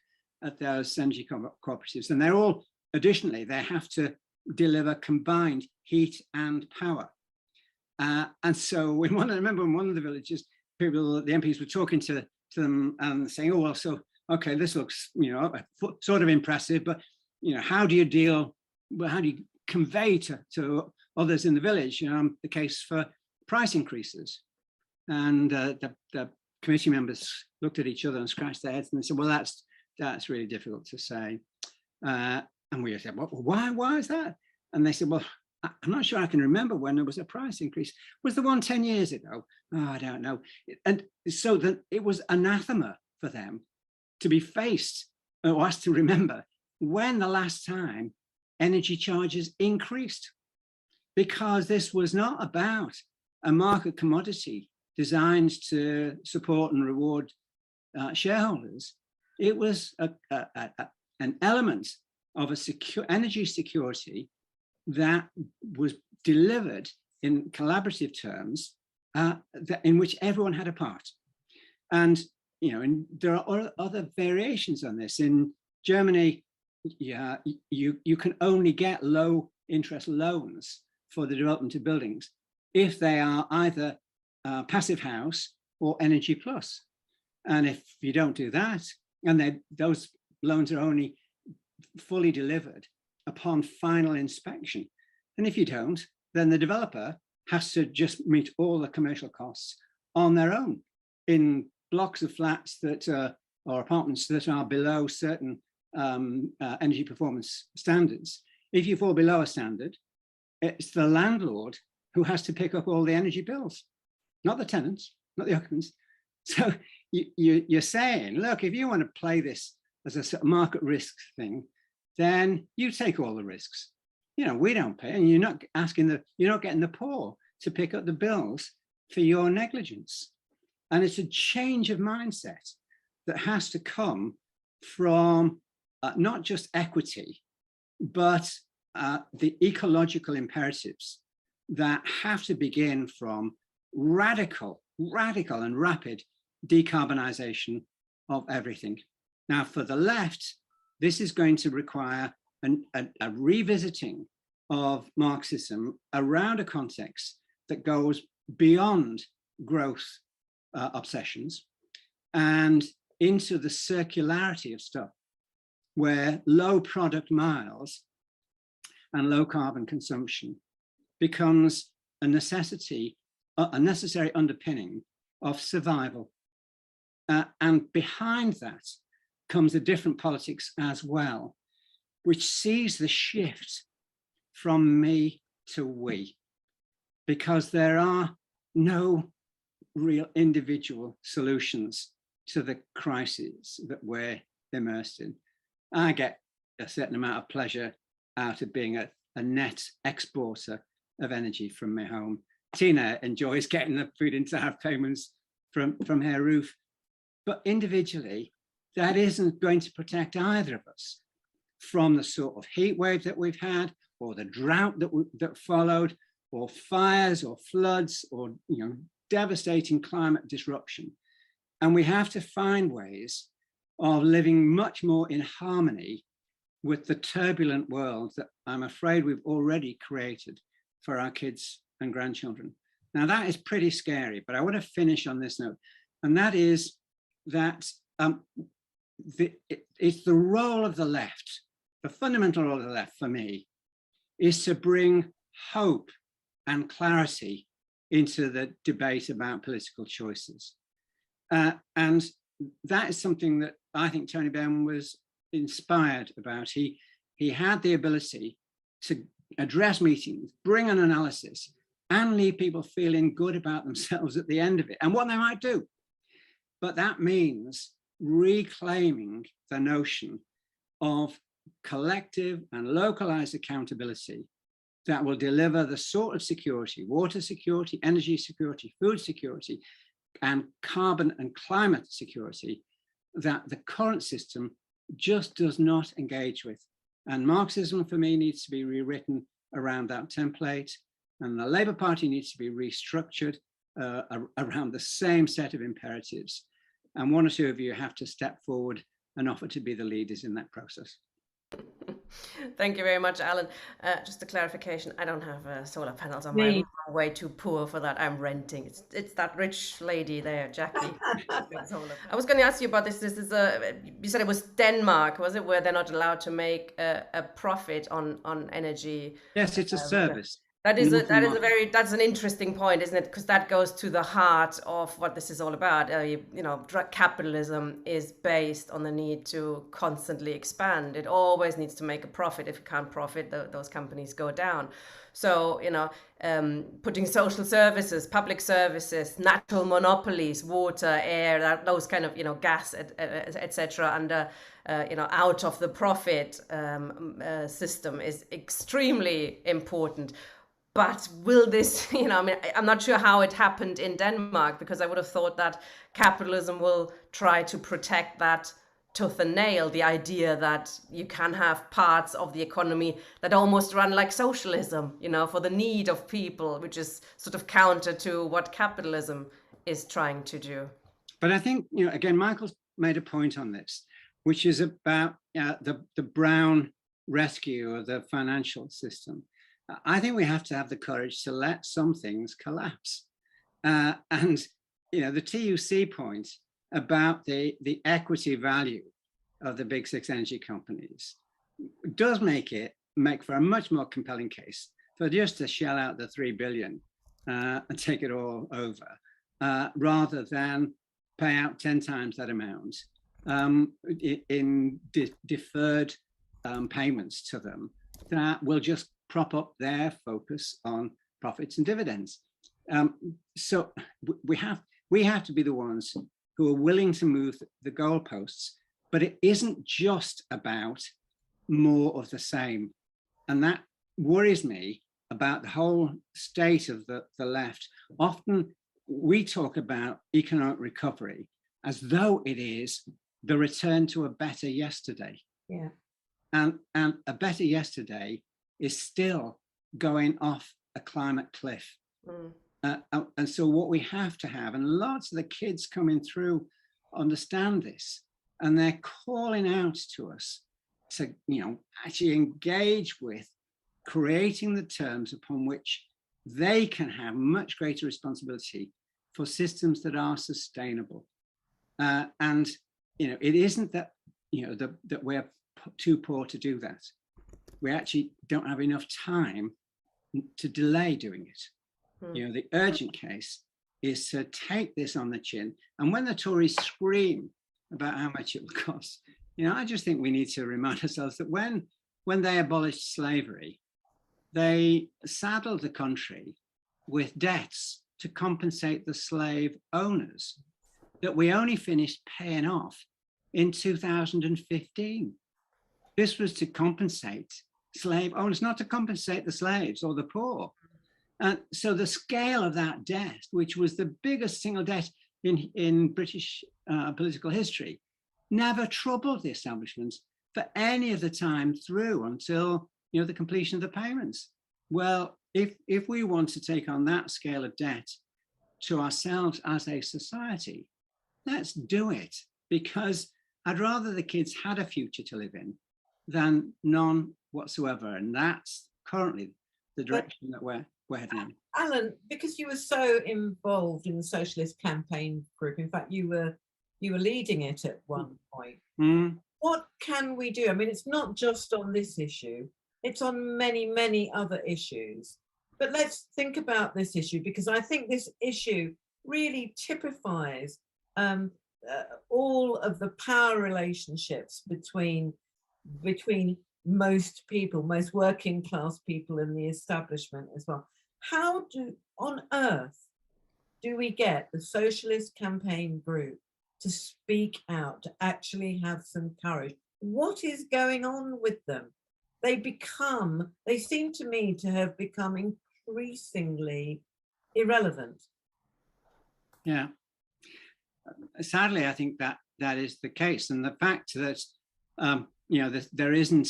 at those energy cooperatives, and they're all, additionally, they have to deliver combined heat and power. And so I remember in one of the villages, the MPs were talking to them and saying, oh, well, so, okay, this looks, sort of impressive, but, how do you convey to others in the village, the case for price increases? And the committee members looked at each other and scratched their heads and they said, well, that's really difficult to say. And we said, well, why is that? And they said, well, I'm not sure I can remember when there was a price increase. Was the one 10 years ago? Oh, I don't know. And so it was anathema for them to be faced or asked to remember when the last time energy charges increased, because this was not about a market commodity designed to support and reward shareholders. It was an element of a energy security that was delivered in collaborative terms, in which everyone had a part. And and there are other variations on this. In Germany, you can only get low interest loans for the development of buildings if they are either passive house or energy plus. And if you don't do that, and those loans are only fully delivered upon final inspection, and if you don't, then the developer has to just meet all the commercial costs on their own in blocks of flats that or apartments that are below certain energy performance standards. If you fall below a standard, it's the landlord who has to pick up all the energy bills, not the tenants, not the occupants. So you're saying, look, if you want to play this as a sort of market risk thing, then you take all the risks. We don't pay, and you're not getting the poor to pick up the bills for your negligence. And it's a change of mindset that has to come from not just equity, but the ecological imperatives that have to begin from radical and rapid decarbonization of everything. Now, for the left, this is going to require a revisiting of Marxism around a context that goes beyond growth obsessions and into the circularity of stuff, where low product miles and low carbon consumption becomes a necessary underpinning of survival. And behind that comes a different politics as well, which sees the shift from me to we, because there are no real individual solutions to the crises that we're immersed in. I get a certain amount of pleasure out of being a net exporter of energy from my home. Tina enjoys getting the food into her payments from her roof. But individually, that isn't going to protect either of us from the sort of heat wave that we've had, or the drought that followed, or fires or floods, or devastating climate disruption. And we have to find ways of living much more in harmony with the turbulent world that I'm afraid we've already created for our kids and grandchildren. Now, that is pretty scary, but I want to finish on this note, and that is that it's the role of the left, the fundamental role of the left for me, is to bring hope and clarity into the debate about political choices. And that is something that I think Tony Benn was inspired about. He had the ability to address meetings, bring an analysis, and leave people feeling good about themselves at the end of it and what they might do. But that means reclaiming the notion of collective and localized accountability that will deliver the sort of security, water security, energy security, food security, and carbon and climate security that the current system just does not engage with. And Marxism, for me, needs to be rewritten around that template, and the Labour Party needs to be restructured around the same set of imperatives. And one or two of you have to step forward and offer to be the leaders in that process. Thank you very much, Alan. Just a clarification, I don't have solar panels on my roof. I'm way too poor for that. I'm renting. It's that rich lady there, Jackie. I was going to ask you about this. This is you said it was Denmark, was it, where they're not allowed to make a profit on energy? Yes, it's a service. That's an interesting point, isn't it? Because that goes to the heart of what this is all about. Capitalism is based on the need to constantly expand. It always needs to make a profit. If it can't profit, those companies go down. So, putting social services, public services, natural monopolies, water, air, those kind of, gas, etc., under, out of the profit system is extremely important. But will this, I'm not sure how it happened in Denmark, because I would have thought that capitalism will try to protect that tooth and nail the idea that you can have parts of the economy that almost run like socialism, you know, for the need of people, which is sort of counter to what capitalism is trying to do. But I think, you know, again, Michael's made a point on this, which is about the Brown rescue of the financial system. I think we have to have the courage to let some things collapse. And, you know, the TUC point about the equity value of the big six energy companies does make for a much more compelling case for just to shell out the 3 billion and take it all over, rather than pay out 10 times that amount in deferred payments to them that will just prop up their focus on profits and dividends. So we have to be the ones who are willing to move the goalposts, but it isn't just about more of the same. And that worries me about the whole state of the left. Often we talk about economic recovery as though it is the return to a better yesterday. Yeah. And a better yesterday is still going off a climate cliff. Mm. And so what we have to have, and lots of the kids coming through understand this, and they're calling out to us to, you know, actually engage with creating the terms upon which they can have much greater responsibility for systems that are sustainable. And, you know, it isn't that, you know, that we're too poor to do that. We actually don't have enough time to delay doing it. You know, the urgent case is to take this on the chin. And when the Tories scream about how much it will cost, you know, I just think we need to remind ourselves that when they abolished slavery, they saddled the country with debts to compensate the slave owners that we only finished paying off in 2015. This was to compensate slave owners, not to compensate the slaves or the poor. And so the scale of that debt, which was the biggest single debt in British political history, never troubled the establishment for any of the time through until, you know, the completion of the payments. Well, if we want to take on that scale of debt to ourselves as a society, let's do it, because I'd rather the kids had a future to live in than none whatsoever. And that's currently the direction that we're heading in. Alan, because you were so involved in the Socialist Campaign Group, in fact, you were leading it at one point. Mm. What can we do? I mean, it's not just on this issue, it's on many, many other issues. But let's think about this issue, because I think this issue really typifies all of the power relationships between most people, most working class people in the establishment as well. How on earth do we get the Socialist Campaign Group to speak out, to actually have some courage? What is going on with them? They seem to me to have become increasingly irrelevant. Yeah. Sadly, I think that is the case. And the fact that, you know, there isn't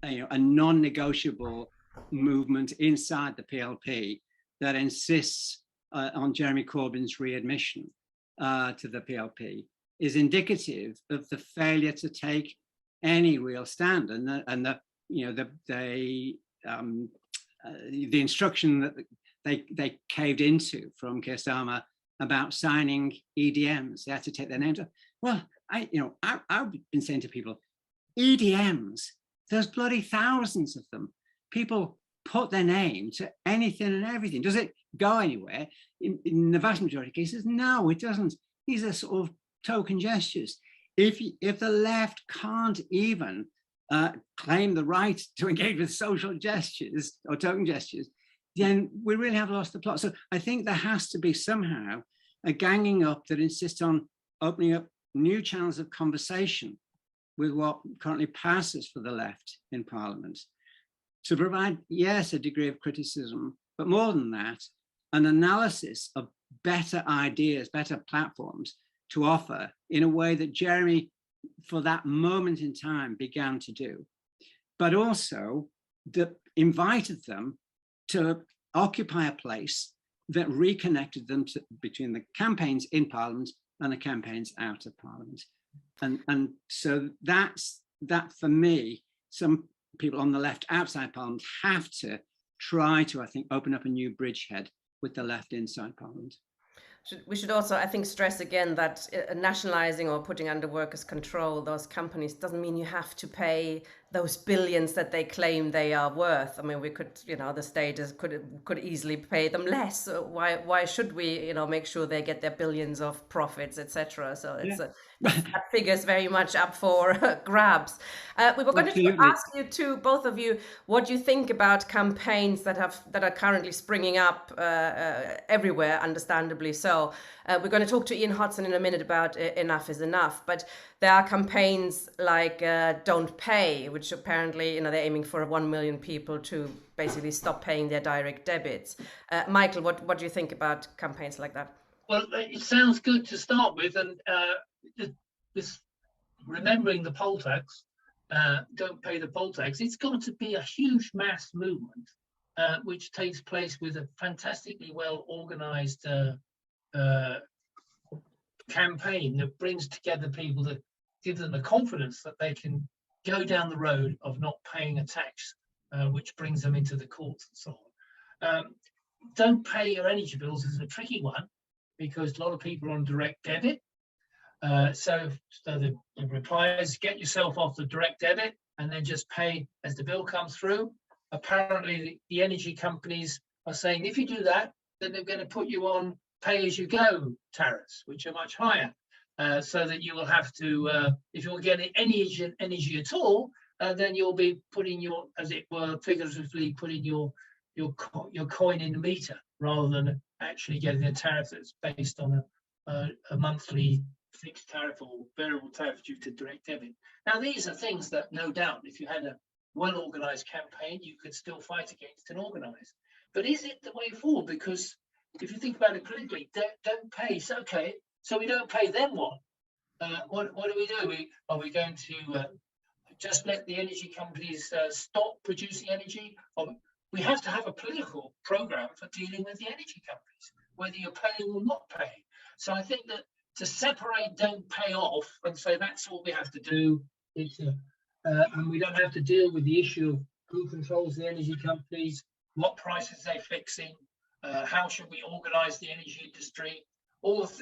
a non-negotiable movement inside the PLP that insists on Jeremy Corbyn's readmission to the PLP is indicative of the failure to take any real stand. And the instruction that they caved into from Keir Starmer about signing EDMs, they had to take their names off. Well, I've been saying to people, EDMs, there's bloody thousands of them. People put their name to anything and everything. Does it go anywhere? In the vast majority of cases, no, it doesn't. These are sort of token gestures. If the left can't even claim the right to engage with social gestures or token gestures, then we really have lost the plot. So I think there has to be somehow a ganging up that insists on opening up new channels of conversation with what currently passes for the left in Parliament, to provide, yes, a degree of criticism, but more than that, an analysis of better ideas, better platforms to offer in a way that Jeremy for that moment in time began to do, but also that invited them to occupy a place that reconnected them between the campaigns in Parliament and the campaigns out of Parliament. And so that for me, some people on the left outside Parliament have to try to, I think, open up a new bridgehead with the left inside Parliament. We should also, I think, stress again that nationalizing or putting under workers' control those companies doesn't mean you have to pay those billions that they claim they are worth. I mean, we could, the state could easily pay them less. So why should we, make sure they get their billions of profits, etc. So it's that figure's very much up for grabs. We were going to ask you too, both of you, what you think about campaigns that are currently springing up everywhere, understandably so. We're going to talk to Ian Hodson in a minute about Enough is Enough, but there are campaigns like Don't Pay, which apparently, they're aiming for 1 million people to basically stop paying their direct debits. Michael, what do you think about campaigns like that? Well, it sounds good to start with, and this remembering the poll tax, don't pay the poll tax, it's got to be a huge mass movement, which takes place with a fantastically well organized campaign that brings together people, that give them the confidence that they can go down the road of not paying a tax, which brings them into the courts and so on. Don't pay your energy bills is a tricky one, because a lot of people are on direct debit. So the reply is, get yourself off the direct debit and then just pay as the bill comes through. Apparently the energy companies are saying, if you do that, then they're going to put you on pay-as-you-go tariffs, which are much higher, so that you will have to, if you're getting any energy at all, then you'll be putting your, as it were, figuratively putting your coin in the meter, rather than actually getting a tariff that's based on a monthly fixed tariff or variable tariff due to direct debit. Now, these are things that, no doubt, if you had a well-organized campaign, you could still fight against and organize. But is it the way forward? Because if you think about it politically, don't pay. So, okay, so we don't pay, then what? What do we do? Are we going to just let the energy companies stop producing energy? Or we have to have a political program for dealing with the energy companies, whether you're paying or not paying. So I think that to separate don't pay off and say that's all we have to do, and we don't have to deal with the issue of who controls the energy companies, what prices they're fixing, how should we organize the energy industry,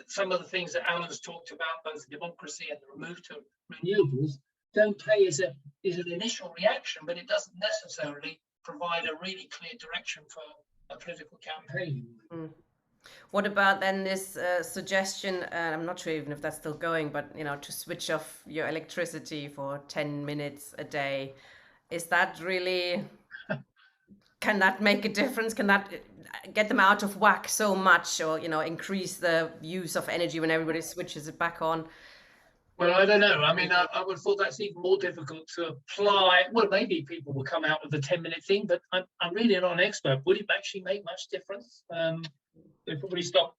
some of the things that Alan's talked about, both democracy and the move to renewables. Don't pay is an initial reaction, but it doesn't necessarily provide a really clear direction for a political campaign. What about then this suggestion, I'm not sure even if that's still going, but to switch off your electricity for 10 minutes a day? Is that really, can that make a difference? Can that get them out of whack so much, or increase the use of energy when everybody switches it back on? Well, I don't know. I mean, I would have thought that's even more difficult to apply. Well, maybe people will come out with the 10-minute thing, but I'm really not an expert. Would it actually make much difference? They probably stop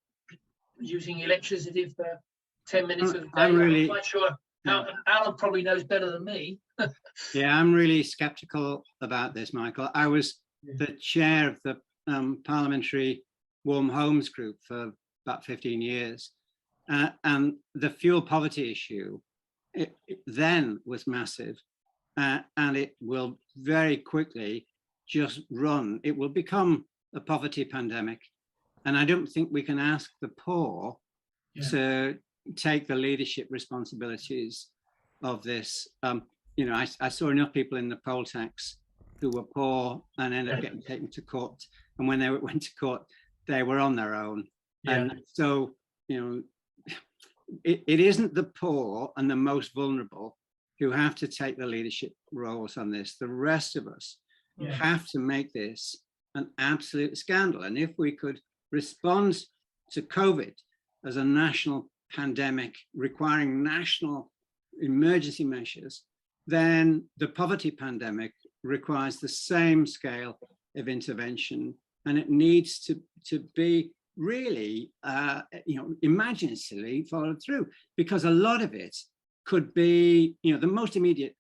using electricity for 10 minutes of the day. I'm quite sure. Alan probably knows better than me. Yeah, I'm really skeptical about this, Michael. I was the chair of the Parliamentary Warm Homes Group for about 15 years. And the fuel poverty issue, it then was massive, and it will very quickly just run. It will become a poverty pandemic. And I don't think we can ask the poor to take the leadership responsibilities of this. I saw enough people in the poll tax who were poor and ended up getting taken to court. And when they went to court, they were on their own. And so, it isn't the poor and the most vulnerable who have to take the leadership roles on this. The rest of us have to make this an absolute scandal. And if we could respond to COVID as a national pandemic requiring national emergency measures, then the poverty pandemic requires the same scale of intervention, and it needs to be really, imaginatively followed through, because a lot of it could be, the most immediate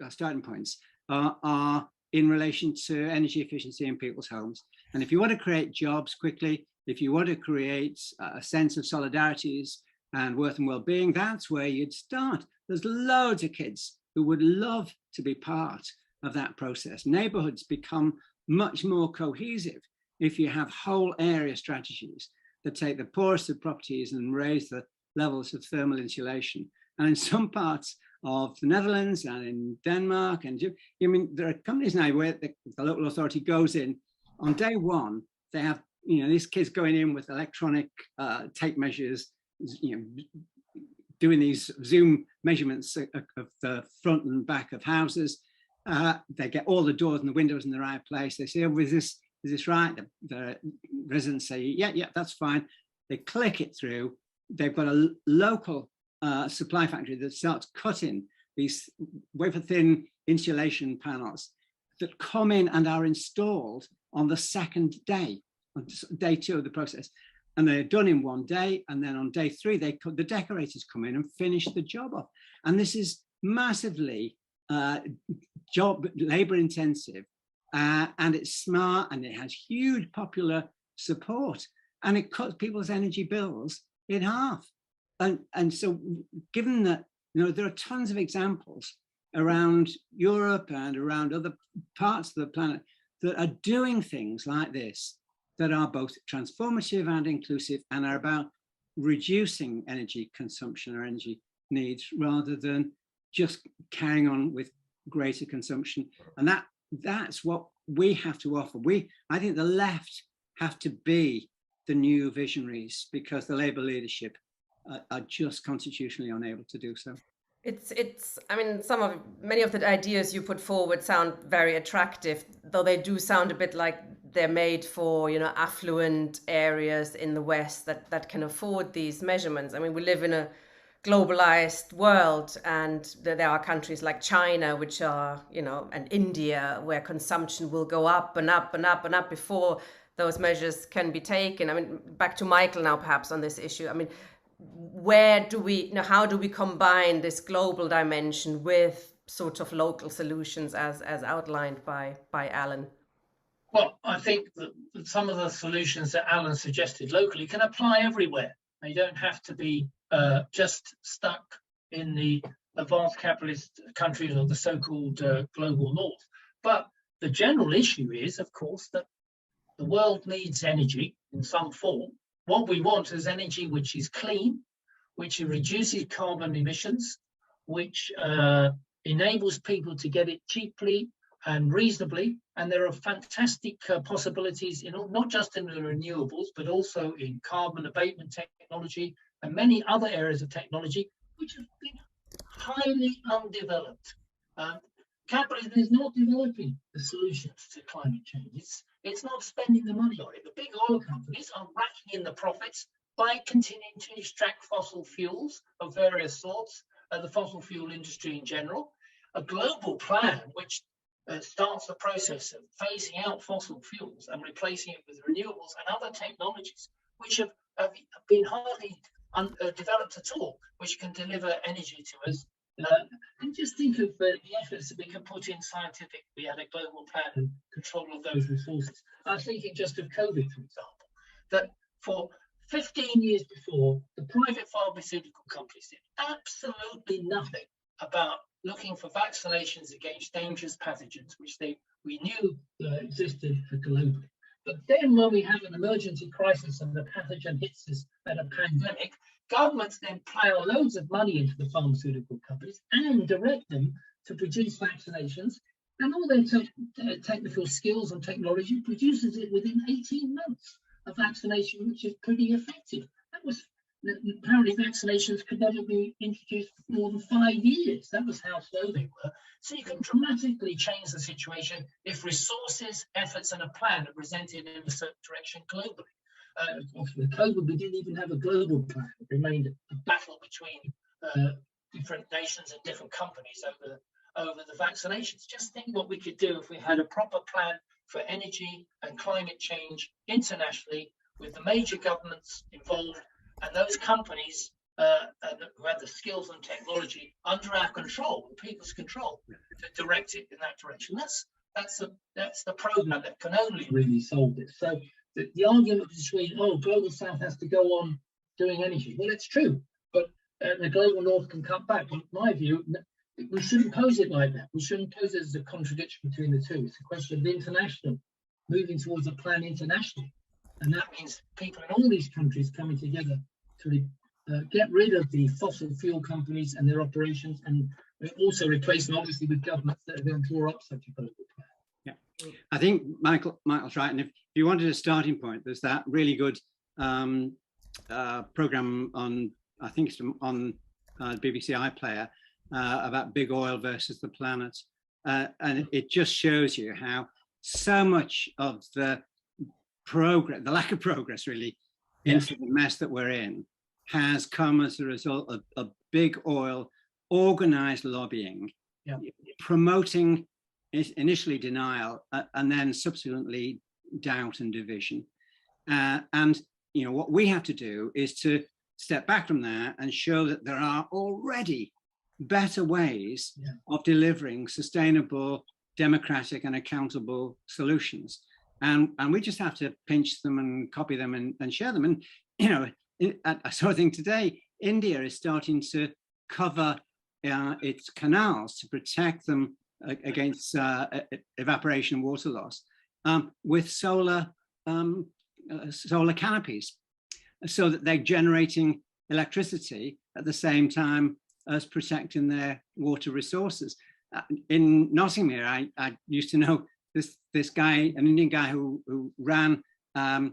starting points are in relation to energy efficiency in people's homes. And if you want to create jobs quickly, if you want to create a sense of solidarities and worth and well-being, that's where you'd start. There's loads of kids who would love to be part of that process. Neighborhoods become much more cohesive if you have whole area strategies that take the poorest of properties and raise the levels of thermal insulation. And in some parts of the Netherlands and in Denmark, and there are companies now where the local authority goes in on day one. They have these kids going in with electronic tape measures, doing these zoom measurements of the front and back of houses. They get all the doors and the windows in the right place. They say, oh, is this right? The residents say, yeah, that's fine. They click it through. They've got a local supply factory that starts cutting these wafer thin insulation panels that come in and are installed on the second day, on day 2 of the process. And they're done in one day. And then on day 3, the decorators come in and finish the job off. And this is massively labor intensive, and it's smart, and it has huge popular support, and it cuts people's energy bills in half. And so given that, there are tons of examples around Europe and around other parts of the planet that are doing things like this, that are both transformative and inclusive, and are about reducing energy consumption or energy needs rather than just carrying on with greater consumption. And that's what we have to offer. I think the left have to be the new visionaries, because the Labour leadership are just constitutionally unable to do so. I mean, many of the ideas you put forward sound very attractive, though they do sound a bit like they're made for, affluent areas in the West that can afford these measurements. I mean, we live in a globalized world, and there are countries like China, which are, and India, where consumption will go up and up and up and up before those measures can be taken. I mean, back to Michael now, perhaps, on this issue. I mean, how do we combine this global dimension with sort of local solutions as outlined by Alan? Well, I think that some of the solutions that Alan suggested locally can apply everywhere. You don't have to be just stuck in the advanced capitalist countries or the so-called global north. But the general issue is, of course, that the world needs energy in some form. What we want is energy which is clean, which reduces carbon emissions, which enables people to get it cheaply and reasonably. And there are fantastic possibilities not just in the renewables, but also in carbon abatement technology and many other areas of technology which have been highly undeveloped. Capitalism is not developing the solutions to climate change. It's not spending the money on it. The big oil companies are racking in the profits by continuing to extract fossil fuels of various sorts, the fossil fuel industry in general. A global plan which starts the process of phasing out fossil fuels and replacing it with renewables and other technologies which have been hardly developed at all, which can deliver energy to us. And just think of the efforts that we can put in scientific. We had a global plan and control of those resources. I was thinking just of COVID, for example, that for 15 years before, the private pharmaceutical companies did absolutely nothing about looking for vaccinations against dangerous pathogens, which we knew existed globally. But then when we have an emergency crisis and the pathogen hits us at a pandemic, governments then plow loads of money into the pharmaceutical companies and direct them to produce vaccinations, and all their technical skills and technology produces it within 18 months. A vaccination which is pretty effective. Apparently vaccinations could never be introduced for more than 5 years. That was how slow they were. So you can dramatically change the situation if resources, efforts, and a plan are presented in a certain direction globally. With COVID, we didn't even have a global plan. It remained a battle between different nations and different companies over the vaccinations. Just think what we could do if we had a proper plan for energy and climate change internationally, with the major governments involved and those companies and who have the skills and technology under our control, the people's control, to direct it in that direction. That's the program that can only really solve this. So the argument between, oh, global south has to go on doing energy, well, it's true, but the global north can cut back. In my view, we shouldn't pose it like that. We shouldn't pose it as a contradiction between the two. It's a question of international, moving towards a plan internationally. And that means people in all these countries coming together to get rid of the fossil fuel companies and their operations, and also replace them, obviously, with governments that are going to draw up such a global plan. Yeah, I think Michael's right. And if you wanted a starting point, there's that really good program on, I think it's on BBC iPlayer, about big oil versus the planet. And it just shows you how so much of the progress, the lack of progress really, into the mess that we're in, has come as a result of big oil, organized lobbying, promoting initially denial, and then subsequently doubt and division. And what we have to do is to step back from that and show that there are already better ways of delivering sustainable, democratic, and accountable solutions. And we just have to pinch them and copy them and share them. And I saw a thing today, India is starting to cover its canals to protect them against evaporation and water loss with solar canopies, so that they're generating electricity at the same time as protecting their water resources. In Nottinghamshire, I used to know this guy, an Indian guy who ran a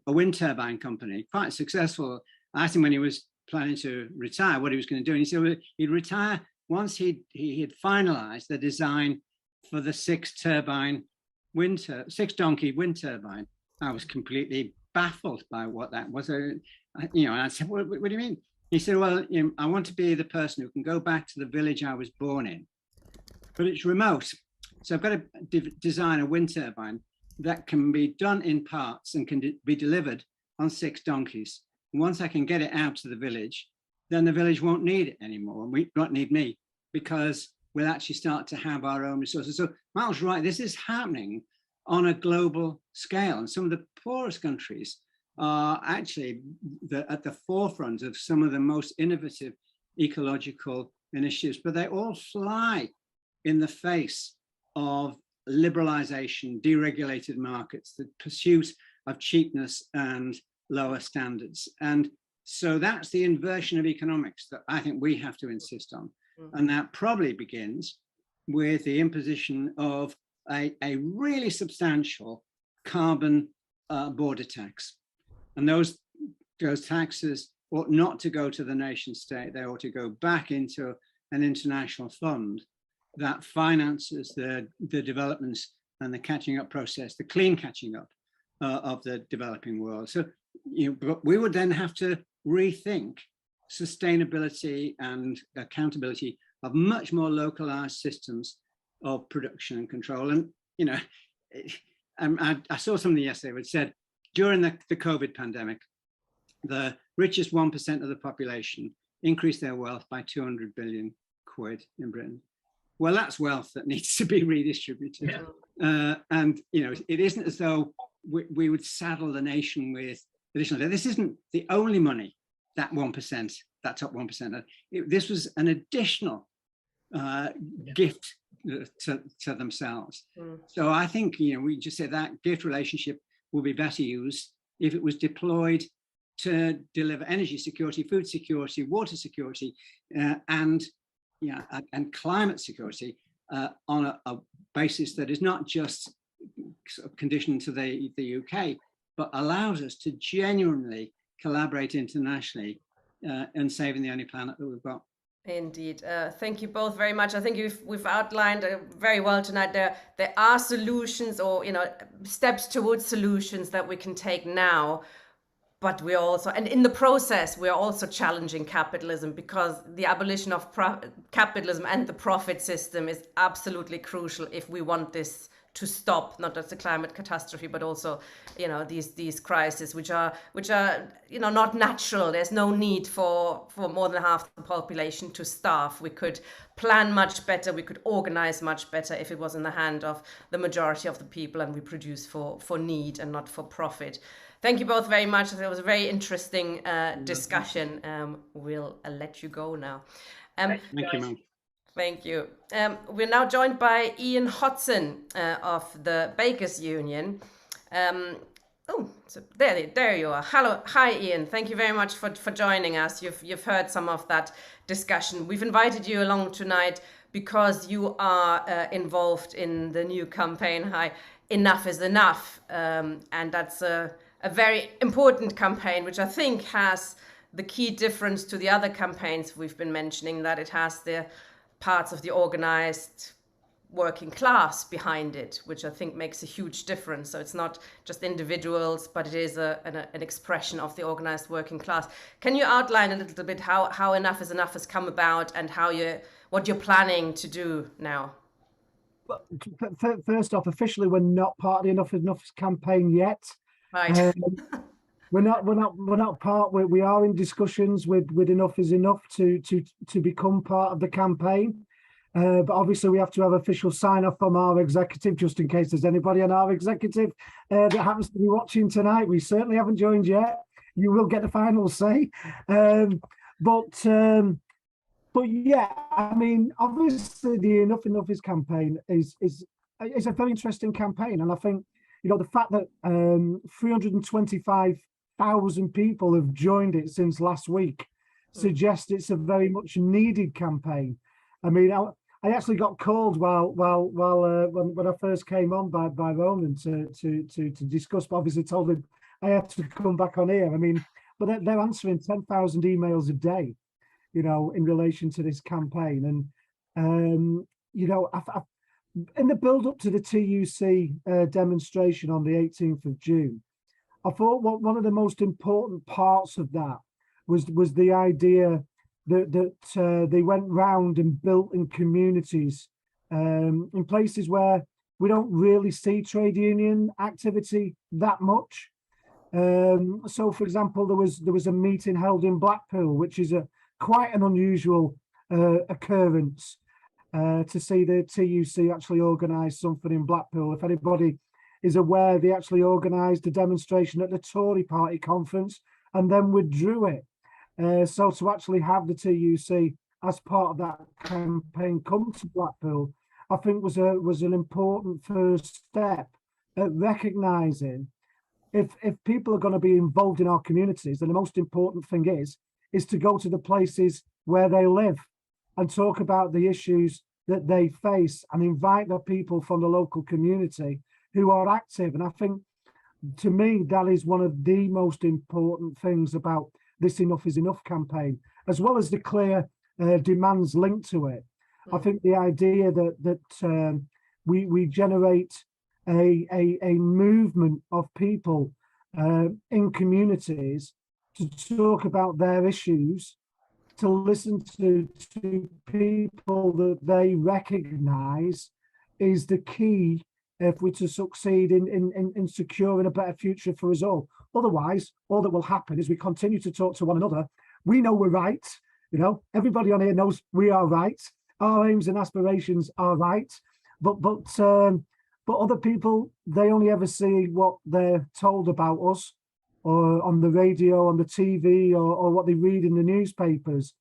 wind turbine company, quite successful. I asked him when he was planning to retire what he was going to do, and he said he'd retire once he had finalized the design for the 6-donkey wind turbine. I was completely baffled by what that was. And I said, what do you mean? He said, well, I want to be the person who can go back to the village I was born in, but it's remote. So I've got to design a wind turbine that can be done in parts and can be delivered on 6 donkeys. And once I can get it out to the village, then the village won't need it anymore. And we won't need me, because we'll actually start to have our own resources. So Miles right, this is happening on a global scale. And some of the poorest countries are actually at the forefront of some of the most innovative ecological initiatives, but they all fly in the face of liberalization, deregulated markets, the pursuit of cheapness and lower standards. And so that's the inversion of economics that I think we have to insist on. And that probably begins with the imposition of a really substantial carbon border tax. And those taxes ought not to go to the nation state. They ought to go back into an international fund that finances the developments and the catching up process, the clean catching up of the developing world. So but we would then have to rethink sustainability and accountability of much more localized systems of production and control. And I saw something yesterday which said during the COVID pandemic, the richest 1% of the population increased their wealth by 200 billion quid in Britain. Well, that's wealth that needs to be redistributed. And it isn't as though we would saddle the nation with additional. This isn't the only money that 1%, that top 1%. This was an additional gift to themselves. So I think we just said that gift relationship will be better used if it was deployed to deliver energy security, food security, water security, and climate security on a basis that is not just sort of conditioned to the UK, but allows us to genuinely collaborate internationally in saving the only planet that we've got. Indeed. Thank you both very much. I think we've outlined very well tonight. There are solutions, or steps towards solutions that we can take now. But we're also, and in the process, we're also challenging capitalism, because the abolition of capitalism and the profit system is absolutely crucial if we want this to stop not just the climate catastrophe, but also, you know, these crises which are you know, not natural. There's no need for more than half the population to starve. We could plan much better, we could organize much better if it was in the hand of the majority of the people, and we produce for need and not for profit. Thank you both very much. It was a very interesting discussion. We'll let you go now. Thank you, Mel. Thank you. We're now joined by Ian Hodson of the Bakers Union. So there you are. Hello, hi Ian. Thank you very much for joining us. You've heard some of that discussion. We've invited you along tonight because you are involved in the new campaign, Enough is Enough, and that's a very important campaign, which I think has the key difference to the other campaigns we've been mentioning, that it has the parts of the organized working class behind it, which I think makes a huge difference. So it's not just individuals, but it is an expression of the organized working class. Can you outline a little bit how Enough is Enough has come about and what you're planning to do now? First off, officially, we're not part of the Enough is Enough campaign yet. Right. We're not part. We are in discussions with Enough is Enough to become part of the campaign. But obviously, we have to have official sign off from our executive, just in case there's anybody on our executive that happens to be watching tonight. We certainly haven't joined yet. You will get the final say. But yeah, I mean, obviously, the Enough is campaign is a very interesting campaign, and I think, you know, the fact that 325,000 people have joined it since last week suggests it's a very much needed campaign. I mean, I actually got called when I first came on by Ronan to discuss, but obviously told him I had to come back on here. I mean, but they're answering 10,000 emails a day, you know, in relation to this campaign. And you know, in the build up to the TUC demonstration on the 18th of June, I thought one of the most important parts of that was the idea that they went round and built in communities, in places where we don't really see trade union activity that much. So, for example, there was a meeting held in Blackpool, which is quite an unusual occurrence. To see the TUC actually organise something in Blackpool. If anybody is aware, they actually organised a demonstration at the Tory party conference and then withdrew it. So to actually have the TUC as part of that campaign come to Blackpool, I think was an important first step at recognising if people are going to be involved in our communities, then the most important thing is to go to the places where they live and talk about the issues that they face and invite the people from the local community who are active. And I think, to me, that is one of the most important things about this Enough is Enough campaign, as well as the clear demands linked to it. I think the idea that we generate a movement of people in communities to talk about their issues, to listen to people that they recognise, is the key if we're to succeed in securing a better future for us all. Otherwise, all that will happen is we continue to talk to one another. We know we're right. You know, everybody on here knows we are right. Our aims and aspirations are right. But other people, they only ever see what they're told about us, or on the radio, on the TV, or what they read in the newspapers.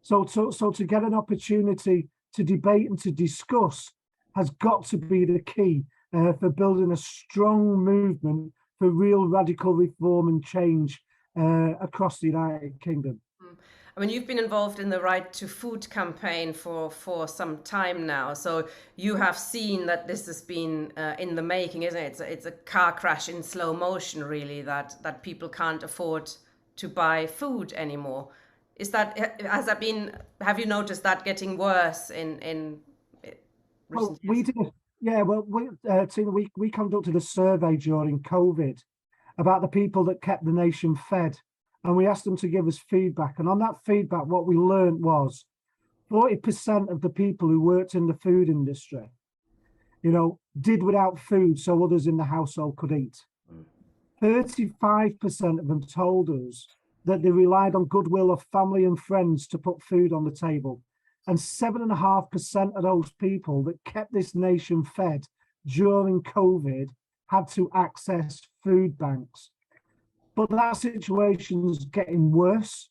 So to get an opportunity to debate and to discuss has got to be the key for building a strong movement for real radical reform and change across the United Kingdom. I mean, you've been involved in the Right to Food campaign for some time now. So you have seen that this has been in the making, isn't it? It's a car crash in slow motion, really, that people can't afford to buy food anymore. Have you noticed that getting worse in recent years? We did. Yeah, well, Tina, we conducted a survey during COVID about the people that kept the nation fed. And we asked them to give us feedback. And on that feedback, what we learned was 40% of the people who worked in the food industry, you know, did without food so others in the household could eat. 35% of them told us that they relied on goodwill of family and friends to put food on the table. And 7.5% of those people that kept this nation fed during COVID had to access food banks. But that situation's getting worse,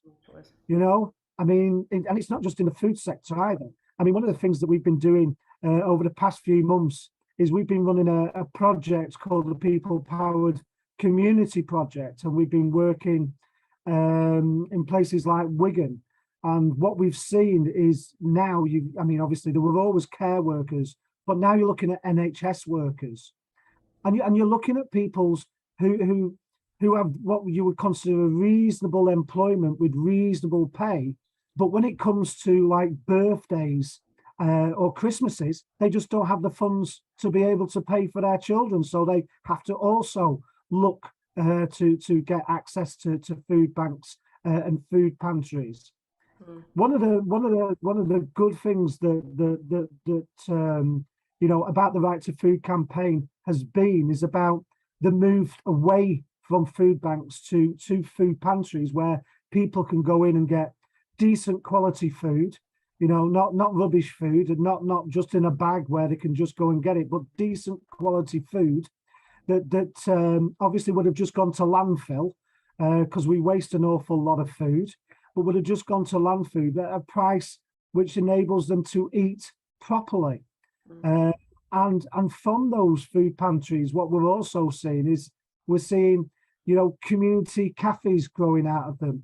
you know? I mean, and it's not just in the food sector either. I mean, one of the things that we've been doing over the past few months is we've been running a project called the People Powered Community Project, and we've been working in places like Wigan. And what we've seen is now, I mean, obviously there were always care workers, but now you're looking at NHS workers, and you're looking at people's who have what you would consider reasonable employment with reasonable pay, but when it comes to like birthdays or Christmases, they just don't have the funds to be able to pay for their children, so they have to also look to get access to food banks and food pantries. One of the good things that you know about the Right to Food campaign is about the move away from food banks to food pantries, where people can go in and get decent quality food, you know, not rubbish food, and not just in a bag where they can just go and get it, but decent quality food that obviously would have just gone to landfill because we waste an awful lot of food, but would have just gone to landfill at a price which enables them to eat properly. And from those food pantries, what we're also seeing is we're seeing, you know, community cafes growing out of them.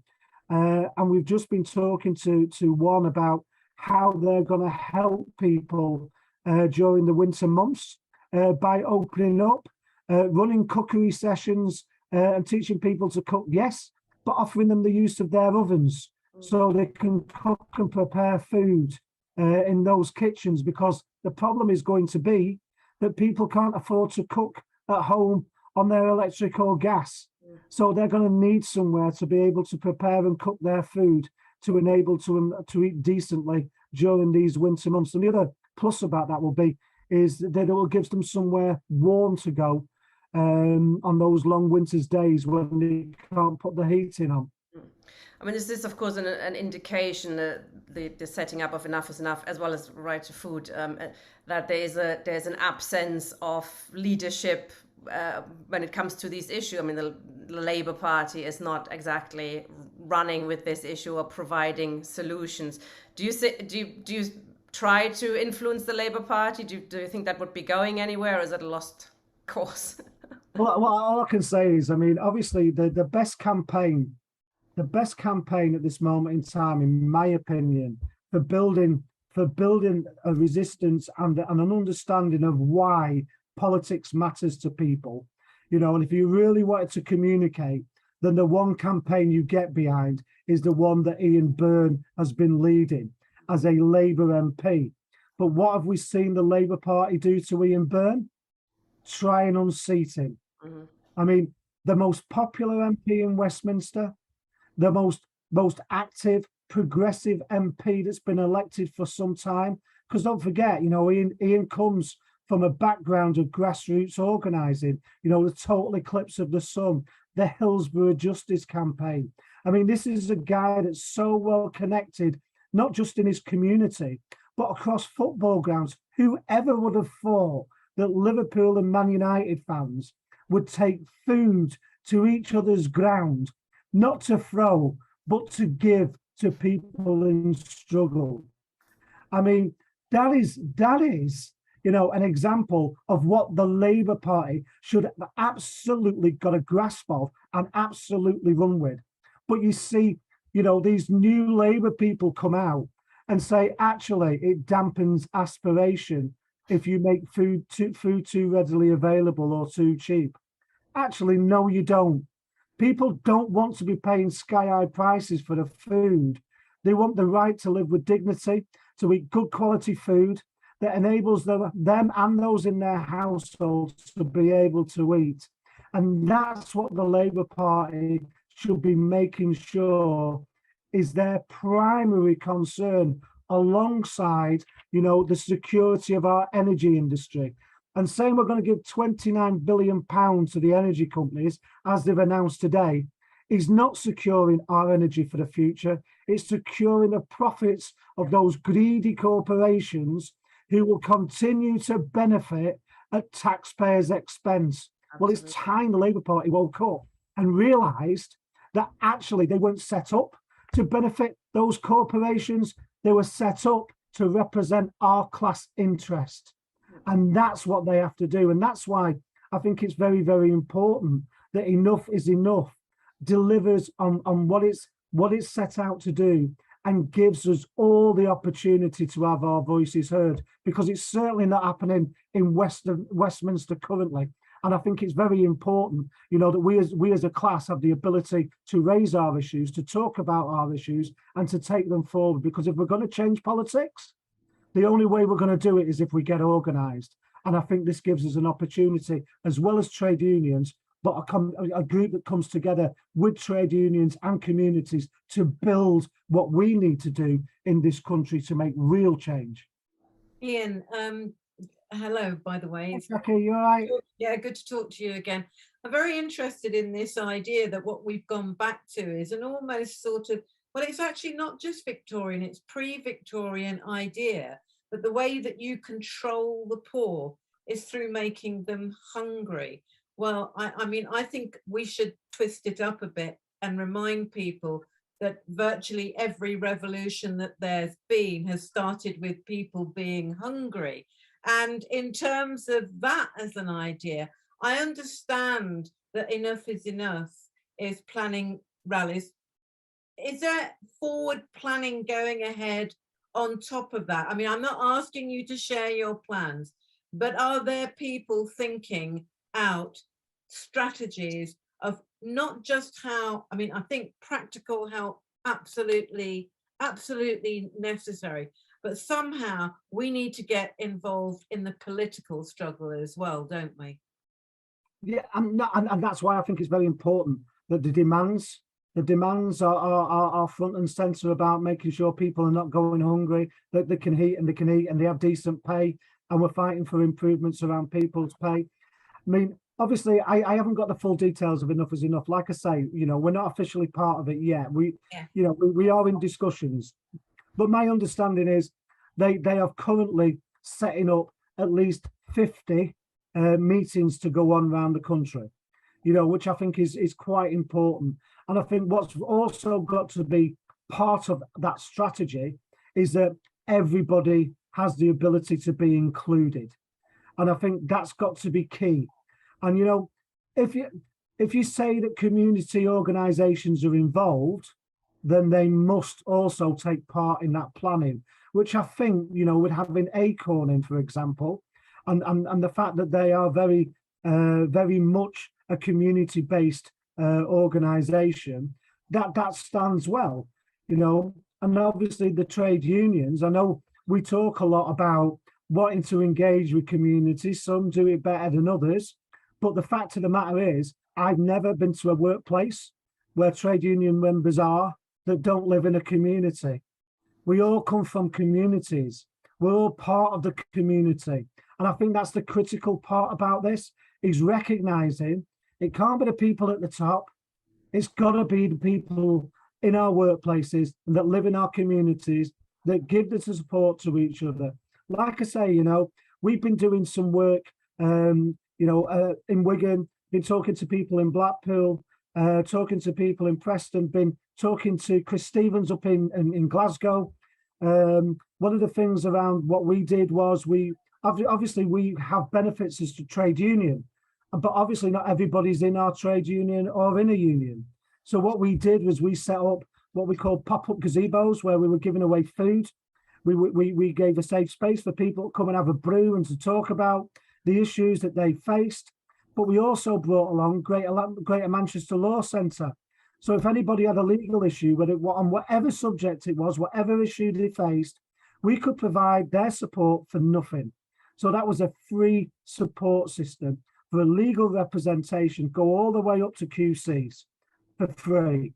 And we've just been talking to one about how they're going to help people during the winter months by opening up, running cookery sessions and teaching people to cook, yes, but offering them the use of their ovens so they can cook and prepare food in those kitchens, because the problem is going to be that people can't afford to cook at home on their electric or gas. So they're going to need somewhere to be able to prepare and cook their food to enable them to eat decently during these winter months. And the other plus about that will be is that it will give them somewhere warm to go on those long winter's days when they can't put the heating on. I mean, this is, of course, an indication that the setting up of Enough is Enough, as well as Right to Food, that there's an absence of leadership when it comes to this issue. I mean, the Labour Party is not exactly running with this issue or providing solutions. Do you try to influence the Labour Party? Do you think that would be going anywhere, or is it a lost cause? Well, all I can say is, I mean, obviously the best campaign at this moment in time, in my opinion, for building a resistance and an understanding of why politics matters to people, you know, and if you really wanted to communicate, then the one campaign you get behind is the one that Ian Byrne has been leading as a Labour MP. But what have we seen the Labour Party do to Ian Byrne? Try and unseat him. I mean, the most popular MP in Westminster, the most active, progressive MP that's been elected for some time. Because don't forget, you know, Ian comes from a background of grassroots organising, you know, the Total Eclipse of the Sun, the Hillsborough Justice Campaign. I mean, this is a guy that's so well connected, not just in his community, but across football grounds. Whoever would have thought that Liverpool and Man United fans would take food to each other's ground, not to throw, but to give to people in struggle? I mean, that is, you know, an example of what the Labour Party should have absolutely got a grasp of and absolutely run with. But you see, you know, these new Labour people come out and say, actually, it dampens aspiration if you make food too readily available or too cheap. Actually, no, you don't. People don't want to be paying sky-high prices for the food. They want the right to live with dignity, to eat good quality food that enables them and those in their households to be able to eat. And that's what the Labour Party should be making sure is their primary concern, alongside, you know, the security of our energy industry, And saying we're going to give £29 billion to the energy companies, as they've announced today, is not securing our energy for the future. It's securing the profits of those greedy corporations who will continue to benefit at taxpayers' expense. Well, it's time the Labour Party woke up and realised that actually they weren't set up to benefit those corporations. They were set up to represent our class interest. And that's what they have to do. And that's why I think it's very, very important that Enough is Enough delivers on what it's set out to do and gives us all the opportunity to have our voices heard, because it's certainly not happening in Westminster currently. And I think it's very important, you know, that we as a class have the ability to raise our issues, to talk about our issues and to take them forward. Because if we're going to change politics, the only way we're going to do it is if we get organised. And I think this gives us an opportunity, as well as trade unions, but a group that comes together with trade unions and communities to build what we need to do in this country to make real change. Ian, hello, by the way. Okay, you're right. Yeah, good to talk to you again. I'm very interested in this idea that what we've gone back to is an almost sort of, well, it's actually not just Victorian, it's pre-Victorian idea, but the way that you control the poor is through making them hungry. Well, I mean, I think we should twist it up a bit and remind people that virtually every revolution that there's been has started with people being hungry. And in terms of that as an idea, I understand that Enough is Enough is planning rallies. Is there forward planning going ahead on top of that? I mean, I'm not asking you to share your plans, but are there people thinking out strategies of not just how, I mean, I think practical help, absolutely necessary, but somehow we need to get involved in the political struggle as well, don't we? Yeah, and that's why I think it's very important that the demands are front and center about making sure people are not going hungry, that they can eat and they have decent pay, and we're fighting for improvements around people's pay. I mean, obviously, I haven't got the full details of Enough is Enough. Like I say, you know, we're not officially part of it yet. We are in discussions, but my understanding is they are currently setting up at least 50 meetings to go on around the country, you know, which I think is quite important. And I think what's also got to be part of that strategy is that everybody has the ability to be included. And I think that's got to be key. And, you know, if you say that community organisations are involved, then they must also take part in that planning, which I think, you know, with having Acorn in, for example, and the fact that they are very much a community-based organisation, that stands well, you know. And obviously the trade unions, I know we talk a lot about wanting to engage with communities. Some do it better than others. But the fact of the matter is, I've never been to a workplace where trade union members are that don't live in a community. We all come from communities. We're all part of the community. And I think that's the critical part about this, is recognizing it can't be the people at the top. It's got to be the people in our workplaces that live in our communities that give the support to each other. Like I say, you know, we've been doing some work, in Wigan, been talking to people in Blackpool, talking to people in Preston, been talking to Chris Stevens up in Glasgow. One of the things around what we did was we have benefits as a trade union, but obviously not everybody's in our trade union or in a union. So what we did was we set up what we call pop-up gazebos, where we were giving away food. We gave a safe space for people to come and have a brew and to talk about the issues that they faced. But we also brought along Greater Manchester Law Centre. So if anybody had a legal issue, on whatever subject it was, whatever issue they faced, we could provide their support for nothing. So that was a free support system for a legal representation, go all the way up to QCs for free.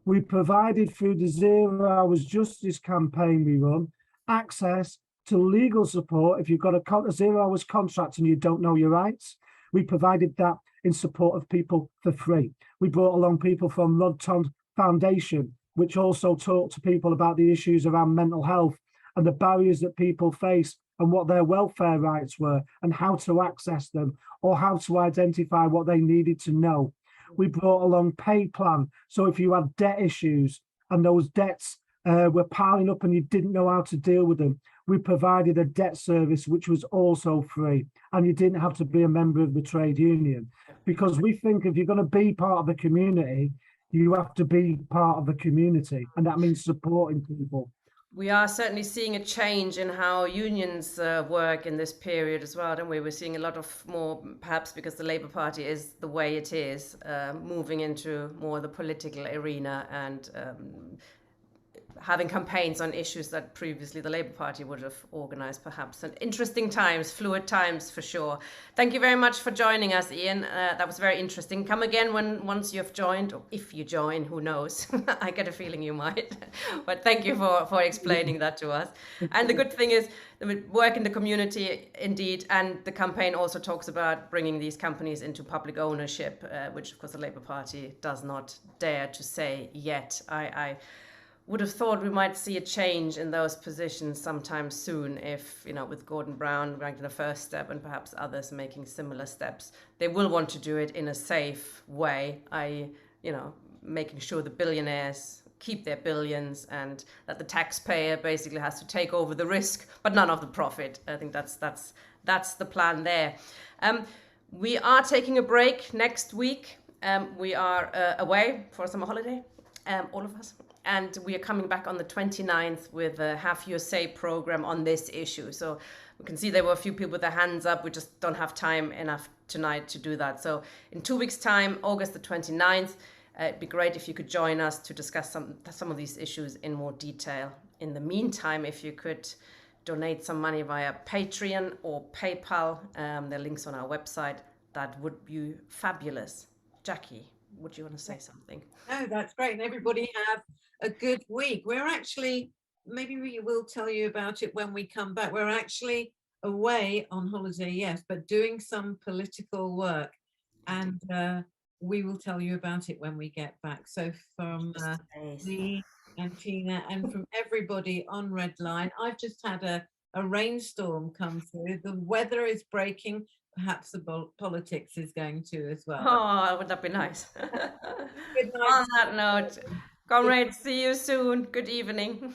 We provided through the 0 Hours Justice campaign we run access to legal support if you've got a 0 hours contract and you don't know your rights. We provided that in support of people for free. We brought along people from Rodton Foundation, which also talked to people about the issues around mental health and the barriers that people face and what their welfare rights were and how to access them or how to identify what they needed to know. We brought along pay plan. So if you had debt issues and those debts were piling up and you didn't know how to deal with them, we provided a debt service which was also free, and you didn't have to be a member of the trade union. Because we think if you're going to be part of the community, you have to be part of the community, and that means supporting people. We are certainly seeing a change in how unions work in this period as well, and we're seeing a lot of more, perhaps because the Labour Party is the way it is, moving into more the political arena and having campaigns on issues that previously the Labour Party would have organised, perhaps. And interesting times, fluid times for sure. Thank you very much for joining us, Ian. That was very interesting. Come again once you've joined, or if you join, who knows? I get a feeling you might. But thank you for explaining that to us. And the good thing is, we work in the community indeed, and the campaign also talks about bringing these companies into public ownership, which of course the Labour Party does not dare to say yet. I would have thought we might see a change in those positions sometime soon if, with Gordon Brown ranked in the first step and perhaps others making similar steps. They will want to do it in a safe way, making sure the billionaires keep their billions and that the taxpayer basically has to take over the risk, but none of the profit. I think that's the plan there. We are taking a break next week. We are away for summer holiday, all of us. And we are coming back on the 29th with a Have Your Say program on this issue. So we can see there were a few people with their hands up. We just don't have time enough tonight to do that. So in 2 weeks' time, August the 29th, it'd be great if you could join us to discuss some of these issues in more detail. In the meantime, if you could donate some money via Patreon or PayPal, there are links on our website, that would be fabulous. Jackie, would you want to say something? No, that's great. And everybody have a good week. We're actually, maybe we will tell you about it when we come back. We're actually away on holiday, yes, but doing some political work. And we will tell you about it when we get back. So from me and Tina and from everybody on Redline, I've just had a rainstorm come through. The weather is breaking. Perhaps the politics is going to as well. Oh, would that be nice? Good night. On that note, comrades, see you soon. Good evening.